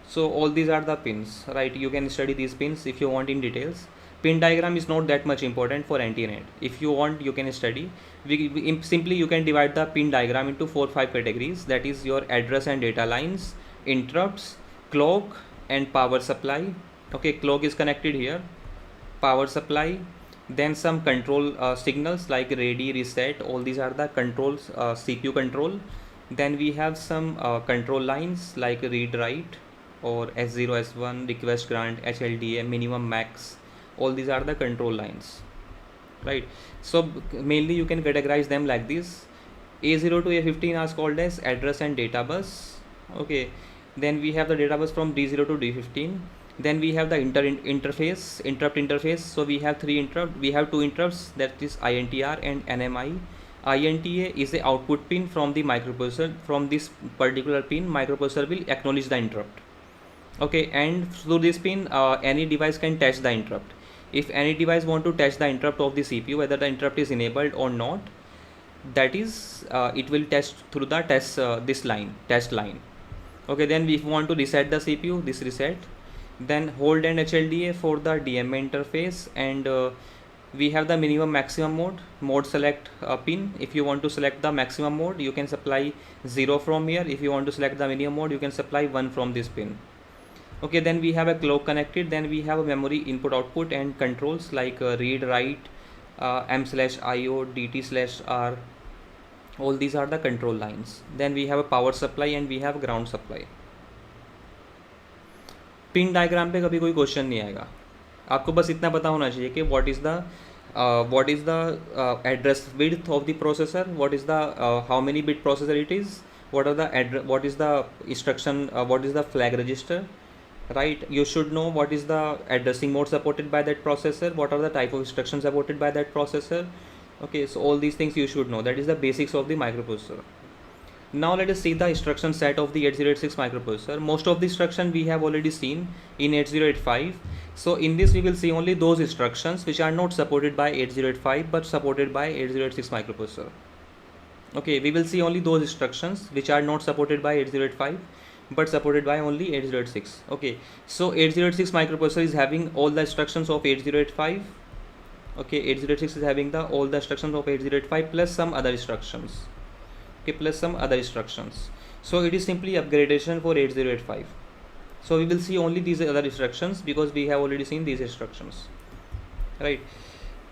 So all these are the pins, right. You can study these pins if you want in details. Pin diagram is not that much important for anti-NAND. If you want you can study. Simply you can divide the pin diagram into 4-5 categories, that is your address and data lines, interrupts, clock and power supply. Okay, clock is connected here, power supply, then some control signals like ready, reset, all these are the controls, CPU control. Then we have some control lines like read write or S0, S1, request grant, HLDA, minimum max, all these are the control lines, right. So mainly you can categorize them like this. A0 to A15 is called as address and data bus. Okay, then we have the data bus from D0 to D15. Then we have the interrupt interface. So we have 2 interrupts, that is INTR and NMI. INTA is the output pin from the microprocessor. From this particular pin microprocessor will acknowledge the interrupt. Okay, and through this pin any device can touch the interrupt. If any device want to touch the interrupt of the CPU, whether the interrupt is enabled or not, that is it will test through the test line. Okay, then if we want to reset the CPU, this reset, then hold and HLDA for the DMA interface, and we have the minimum maximum mode select pin. If you want to select the maximum mode, you can supply 0 from here. If you want to select the minimum mode, you can supply 1 from this pin. Okay, then we have a clock connected, then we have a memory input output and controls like read write, M/IO, DT/R. All these are the control lines. Then we have a power supply and we have ground supply. Pin diagram पे कभी कोई question नहीं आएगा, आपको बस इतना पता होना चाहिए कि what is the address width of the processor, what is the how many bit processor it is, what is the instruction, what is the flag register, right? You should know what is the addressing mode supported by that processor, what are the type of instructions supported by that processor. Okay, so all these things you should know. That is the basics of the microprocessor. Now let us see the instruction set of the 8086 microprocessor. Most of the instruction we have already seen in 8085. So in this we will see only those instructions which are not supported by 8085 but supported by 8086 microprocessor. Okay, we will see only those instructions which are not supported by 8085 but supported by only 8086. Okay, so 8086 microprocessor is having all the instructions of 8085. Okay, 8086 is having all the instructions of 8085 plus some other instructions. Okay, plus some other instructions. So it is simply upgradation for 8085. So we will see only these other instructions because we have already seen these instructions, right?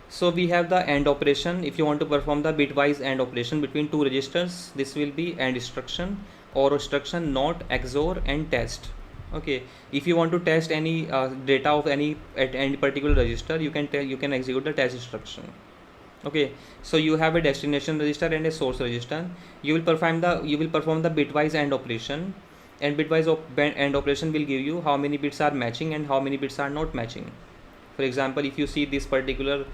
So we have the AND operation. If you want to perform the bitwise AND operation between two registers, this will be AND instruction, or instruction not, XOR and test. Okay, if you want to test any data of at any particular register, you can execute the test instruction. Okay, so you have a destination register and a source register. You will perform the bitwise AND operation, and bitwise AND operation will give you how many bits are matching and how many bits are not matching. For example, if you see this particular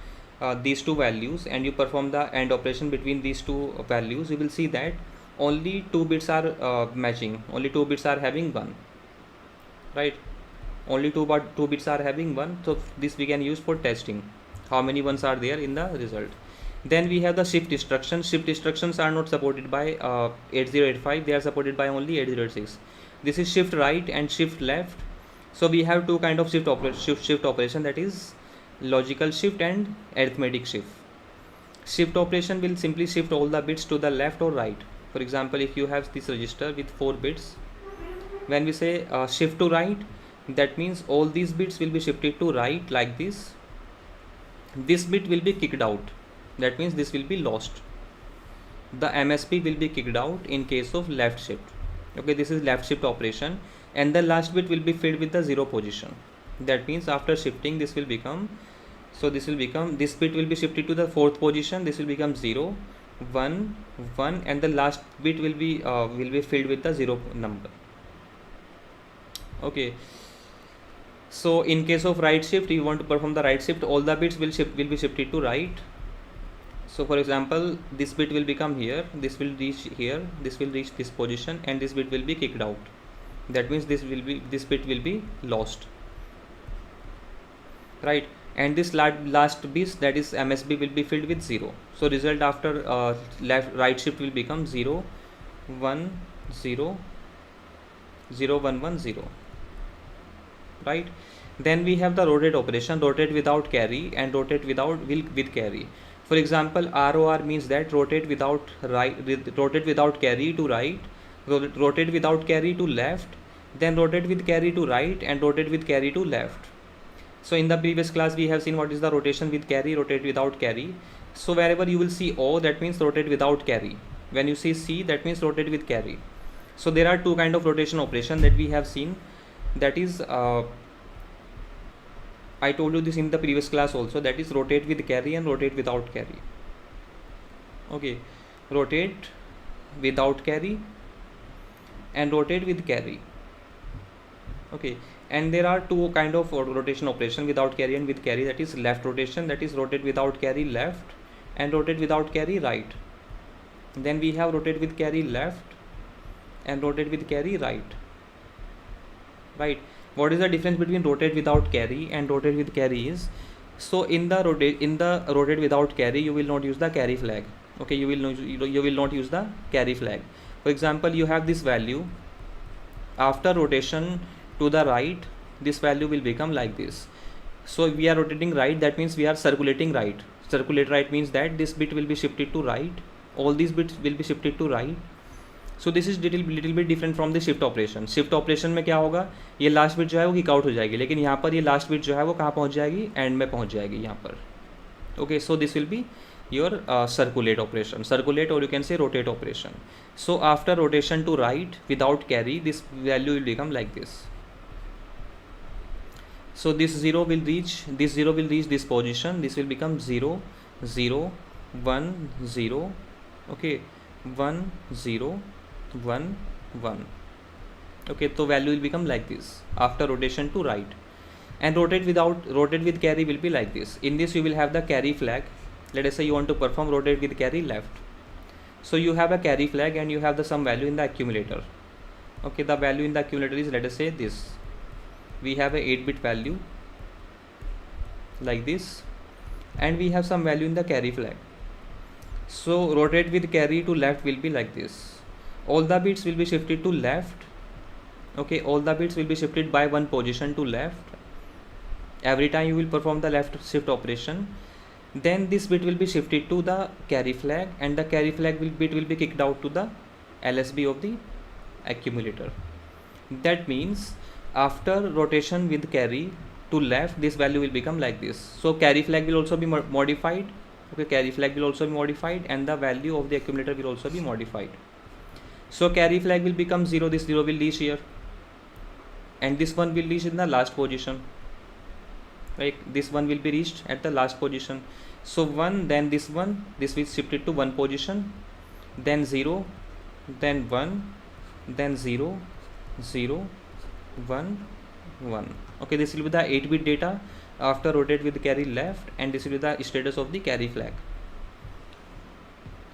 these two values and you perform the AND operation between these two values, you will see that only 2 bits are matching, only 2 bits are having 1, right? Only 2 bits are having 1. So this we can use for testing how many ones are there in the result. Then we have the shift instruction. Shift instructions are not supported by 8085, they are supported by only 8086. This is shift right and shift left. So we have two kind of shift operation, that is logical shift and arithmetic shift. Shift operation will simply shift all the bits to the left or right. For example, if you have this register with 4 bits, when we say shift to right, that means all these bits will be shifted to right like this. This bit will be kicked out, that means this will be lost. The MSB will be kicked out in case of left shift. Okay, this is left shift operation, and the last bit will be filled with the 0 position. That means after shifting, this will become, this bit will be shifted to the 4th position. This will become 0, 1, 1, and the last bit will be filled with the 0 number. Okay, so in case of right shift, you want to perform the right shift, all the bits will be shifted to right. So for example, this bit will become here, this will reach here, this will reach this position, and this bit will be kicked out. That means this bit will be lost, right? And this last bit, that is MSB, will be filled with 0. So result after right shift will become 0, 1, 0, 0, 1, 1, 0, right? Then we have the rotate operation, rotate without carry and rotate with carry. For example, ROR means that rotate without carry to right, rotate without carry to left, then rotate with carry to right, and rotate with carry to left. So in the previous class we have seen what is the rotation with carry, rotate without carry. So wherever you will see O, that means rotate without carry. When you see C, that means rotate with carry. So there are two kind of rotation operation that we have seen. That is I told you this in the previous class also, that is rotate with carry and rotate without carry. Okay, rotate without carry and rotate with carry. Okay, and there are two kind of rotation operation, without carry and with carry. That is left rotation, that is rotate without carry left, and rotate without carry right. Then we have rotate with carry left and rotate with carry right. Right, what is the difference between rotate without carry and rotate with carry is, so in the rotate without carry, you will not use the carry flag. Okay, you will not use the carry flag. For example, you have this value. After rotation to the right, this value will become like this. So we are rotating right, that means we are circulating right. Circulate right means that this bit will be shifted to right, all these bits will be shifted to right. So this is little bit different from the shift operation. Shift operation में क्या होगा, ये last bit जो है वो kick out हो जाएगी, लेकिन यहाँ पर ये लास्ट बिट जो है वो कहाँ पहुँच जाएगी, एंड में पहुँच जाएगी यहाँ पर. Okay, so this will be your circulate operation, circulate, or you can say rotate operation. So after rotation to right without carry, this value will become like this. So this 0 will reach this position, this will become 0 0 1 0. Okay, 1 0 1 1. Okay, so value will become like this after rotation to right. And rotate with carry will be like this. In this you will have the carry flag. Let us say you want to perform rotate with carry left. So you have a carry flag and you have the some value in the accumulator. Okay, the value in the accumulator is, let us say, this. We have a 8-bit value like this, and we have some value in the carry flag. So rotate with carry to left will be like this. All the bits will be shifted to left. Okay, all the bits will be shifted by one position to left. Every time you will perform the left shift operation, then this bit will be shifted to the carry flag, and the carry flag bit will be kicked out to the LSB of the accumulator. That means after rotation with carry to left, this value will become like this. So carry flag will also be modified. Okay, carry flag will also be modified, and the value of the accumulator will also be modified. So carry flag will become 0, this 0 will reach here, and this one will reach in the last position. Right, this one will be reached at the last position. So 1, then this one, this will shifted to one position, then 0, then 1, then 0 0 1 1. Okay, this will be the 8-bit data after rotate with carry left, and this will be the status of the carry flag.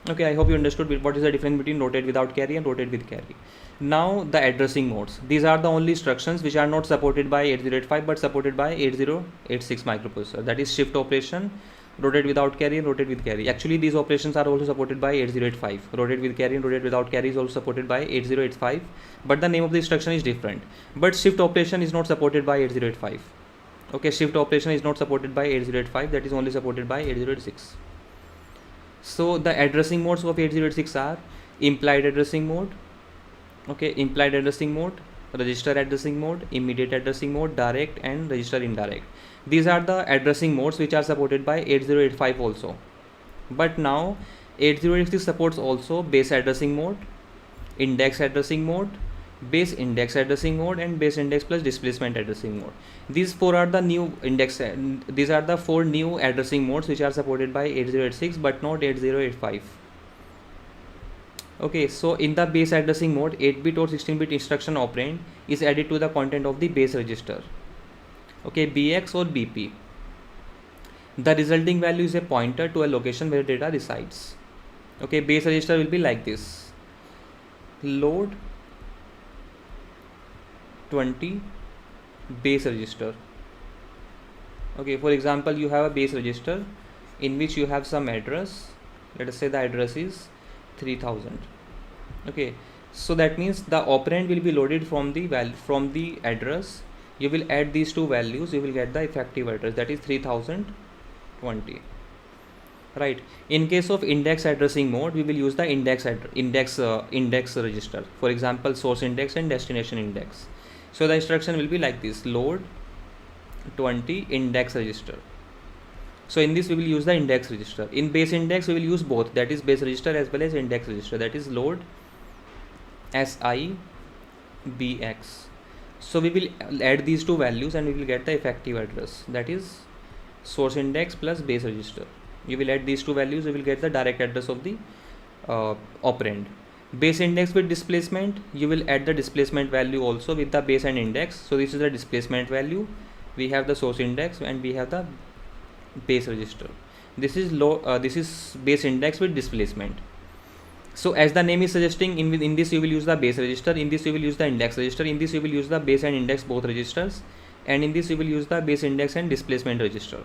Okay, I hope you understood what is the difference between rotate without carry and rotate with carry. Now the addressing modes. These are the only instructions which are not supported by 8085 but supported by 8086 microprocessor. That is shift operation, rotate without carry, and rotate with carry. Actually, these operations are also supported by 8085. Rotate with carry and rotate without carry is also supported by 8085, but the name of the instruction is different. But shift operation is not supported by 8085. Okay, shift operation is not supported by 8085. That is only supported by 8086. So the addressing modes of 8086 are implied addressing mode. Okay, implied addressing mode, register addressing mode, immediate addressing mode, direct, and register indirect. These are the addressing modes which are supported by 8085 also. But now 8086 supports also base addressing mode, index addressing mode, base index addressing mode, and base index plus displacement addressing mode. These four are the new index. These are the four new addressing modes which are supported by 8086 but not 8085. Okay, so in the base addressing mode, 8-bit or 16-bit instruction operand is added to the content of the base register. Okay, BX or BP. The resulting value is a pointer to a location where data resides. Okay, base register will be like this. Load 20 base register. Okay, for example, you have a base register in which you have some address. Let us say the address is 3000. Okay, so that means the operand will be loaded from the address. You will add these two values, you will get the effective address, that is 3020. Right. In case of index addressing mode, we will use the index register. For example, source index and destination index. So the instruction will be like this: load 20 index register. So in this we will use the index register. In base index we will use both, that is base register as well as index register, that is load SI BX. So we will add these two values and we will get the effective address, that is source index plus base register. You will add these two values, you will get the direct address of the operand. Base index with displacement, you will add the displacement value also with the base and index. So this is the displacement value, we have the source index and we have the base register. This is base index with displacement. So as the name is suggesting, in this you will use the base register, in this you will use the index register, in this you will use the base and index both registers, and in this you will use the base index and displacement register.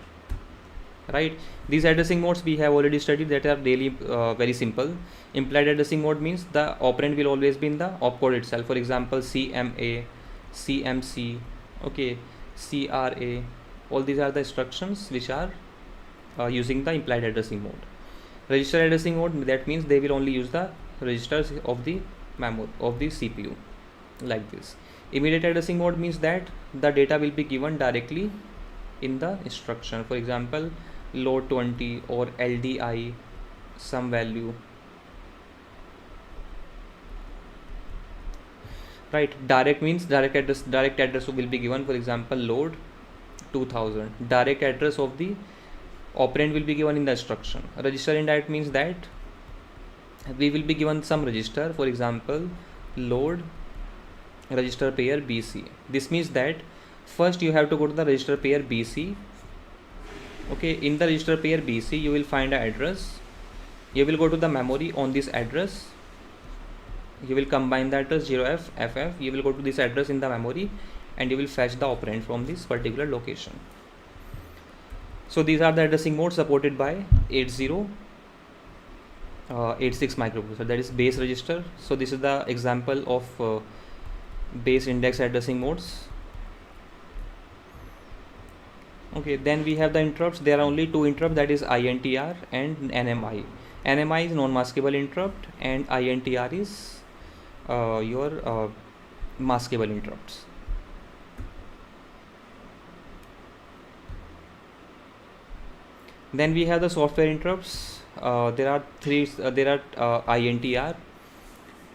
right? These addressing modes we have already studied, that are really very simple. Implied addressing mode means the operand will always be in the opcode itself. For example, CMA, CMC, okay, CRA, all these are the instructions which are using the implied addressing mode. Register addressing mode, that means they will only use the registers of the memory of the CPU, like this. Immediate addressing mode means that the data will be given directly in the instruction. For example, load 20 or LDI some value, right? Direct means direct address will be given. For example, load 2000, direct address of the operand will be given in the instruction. Register indirect means that we will be given some register. For example, load register pair BC. This means that first you have to go to the register pair BC. Okay, in the register pair BC you will find an address. You will go to the memory on this address. You will combine the address 0f ff. You will go to this address in the memory and you will fetch the operand from this particular location. So these are the addressing modes supported by 8086 microprocessor, that is base register. So this is the example of base index addressing modes. Okay, then we have the interrupts. There are only two interrupts, that is INTR and NMI. NMI is non-maskable interrupt and INTR is your maskable interrupts. Then we have the software interrupts. There are INTR,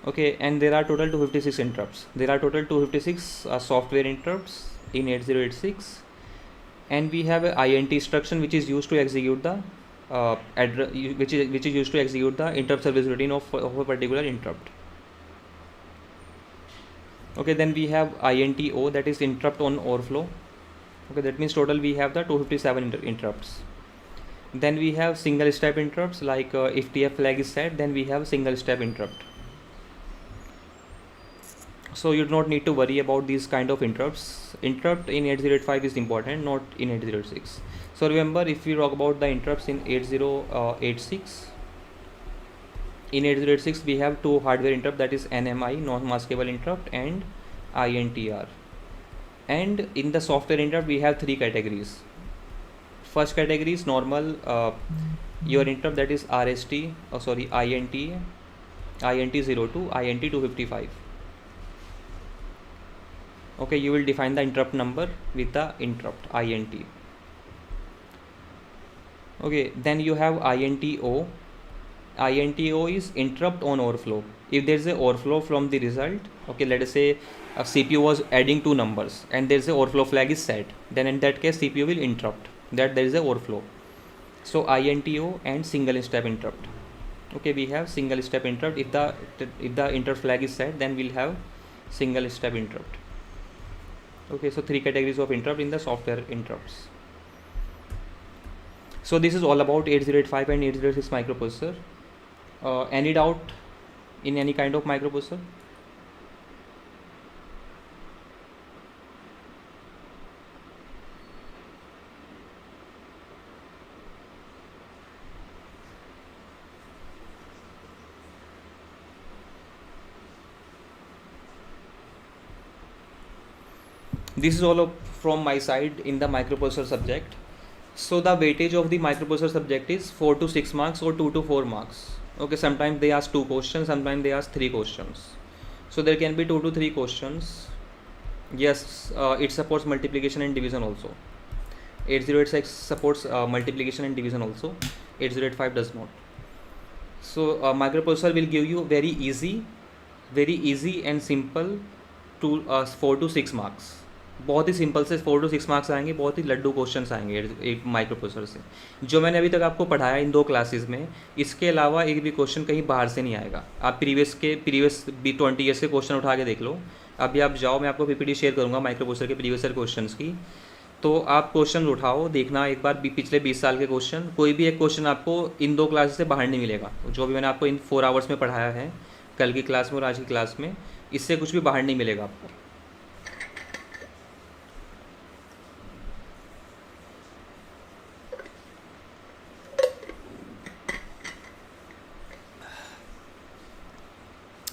okay, and there are total 256 interrupts. There are total 256 software interrupts in 8086, and we have a INT instruction which is used to execute the which is used to execute the interrupt service routine of a particular interrupt. Okay, then we have INTO, that is interrupt on overflow. Okay, that means total we have the 257 interrupts. Then we have single step interrupts, like if TF flag is set, then we have single step interrupt. So you do not need to worry about these kind of interrupts. Interrupt in 8085 is important, not in 8086. So remember, if we talk about the interrupts in 8086, in 8086 we have two hardware interrupt, that is NMI, non-maskable interrupt, and INTR. And in the software interrupt we have three categories. First category is normal your interrupt, that is INT, INT02, INT255. Okay, you will define the interrupt number with the interrupt INT. Okay, then you have INTO. INTO is interrupt on overflow. If there is a overflow from the result, okay, let us say a CPU was adding two numbers and there is a overflow flag is set, then in that case CPU will interrupt that there is a overflow. So INTO and single step interrupt. Okay, we have single step interrupt. If the interrupt flag is set, then we'll have single step interrupt. Okay, so three categories of interrupt in the software interrupts. So this is all about 8085 and 8086 microprocessor. Any doubt in any kind of microprocessor? This is all from my side in the microprocessor subject. So the weightage of the microprocessor subject is 4 to 6 marks or 2 to 4 marks. Okay, sometimes they ask 2 questions, sometimes they ask 3 questions. So there can be 2 to 3 questions. Yes, it supports multiplication and division also. 8086 supports multiplication and division also. 8085 does not. So microprocessor will give you very easy and simple to 4 to 6 marks. बहुत ही simple से 4 to 6 marks आएंगे, बहुत ही Laddu questions आएंगे एक micro से, जो मैंने अभी तक आपको पढ़ाया इन 2 क्लासेस में. इसके अलावा एक भी क्वेश्चन कहीं बाहर से नहीं आएगा. आप प्रीवियस 20 ईयर्स के क्वेश्चन उठा के देख लो. अभी आप जाओ, मैं आपको पीपीटी शेयर करूँगा माइक्रो के प्रीवियस ईयर क्वेश्चन की, तो आप क्वेश्चन उठाओ, देखना एक बार पिछले 20 साल के क्वेश्चन. कोई भी एक क्वेश्चन आपको इन 2 क्लासेस से बाहर नहीं मिलेगा. जो भी मैंने आपको इन 4 आवर्स में पढ़ाया है, कल की क्लास में और आज की क्लास में, इससे कुछ भी बाहर नहीं मिलेगा आपको.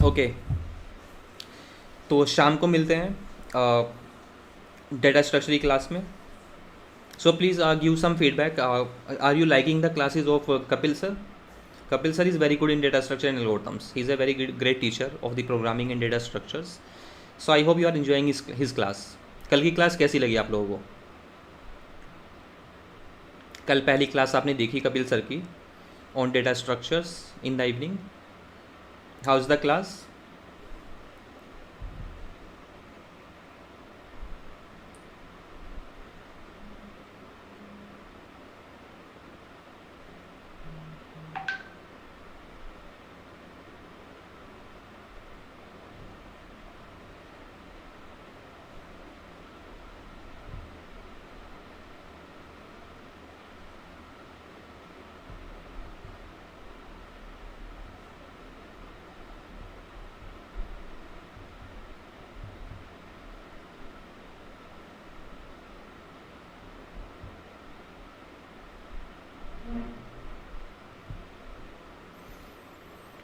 ओके, तो शाम को मिलते हैं डेटा स्ट्रक्चर की क्लास में. So please give some feedback. Are you liking the classes of Kapil sir? Kapil sir is very good in data structure and algorithms. He is a very great teacher of the programming and data structures. So I hope you are enjoying his class. कल की class कैसी लगी आप लोगों को? कल पहली class आपने देखी कपिल सर की on data structures in the evening. How is the class?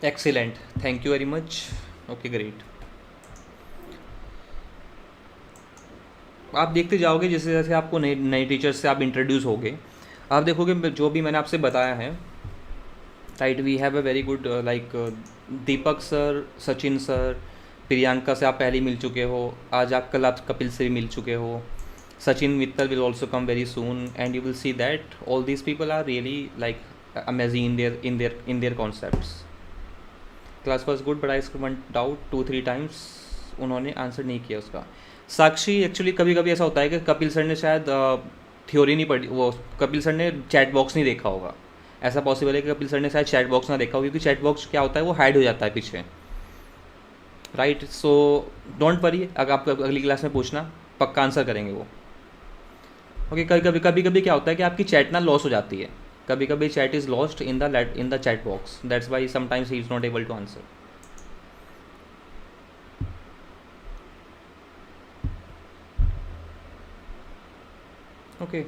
Excellent, thank you very much. Okay great. आप देखते जाओगे जैसे जैसे आपको नए नए टीचर्स से आप इंट्रोड्यूस होगे, आप देखोगे जो भी मैंने आपसे बताया है. Right, we have a very good like Deepak sir, Sachin sir, Priyanka से आप पहले मिल चुके हो. आज आप कल आप कपिल से भी मिल चुके हो. Sachin Mittal will also come very soon, and you will see that all these people are really like amazing in their concepts. Class was good, but I went out 2-3 times. उन्होंने आंसर नहीं किया उसका. साक्षी, actually कभी कभी ऐसा होता है कि कपिल सर ने शायद थ्योरी नहीं पढ़ी, वो कपिल सर ने चैट बॉक्स नहीं देखा होगा. ऐसा पॉसिबल है कि कपिल सर ने शायद चैट बॉक्स ना देखा होगा, क्योंकि चैट बॉक्स क्या होता है वो हाइड हो जाता है पीछे. राइट, सो डोंट वरी, अगर आप अगली क्लास में पूछना पक्का आंसर करेंगे वो. ओके, कभी कभी क्या होता है कि आपकी चैट ना लॉस हो जाती है. कभी कभी chat is lost in the chat box. That's why sometimes he is not able to answer. Okay,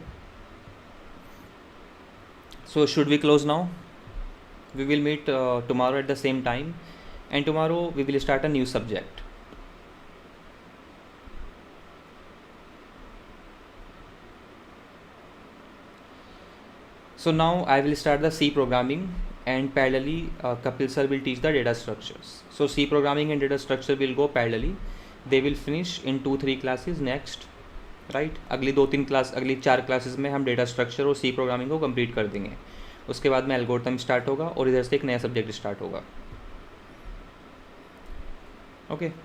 so should we close now? We will meet tomorrow at the same time, and tomorrow we will start a new subject. So now I will start the C programming, and parallelly Kapil sir will teach the data structures. So C programming and data structure will go parallelly. They will finish in 2-3 classes next. Right, अगली 2-3 class, अगली 4 classes में हम data structure और सी programming को complete कर देंगे. उसके बाद में एल्गोरिथम स्टार्ट होगा और इधर से एक नया सब्जेक्ट स्टार्ट होगा. ओके.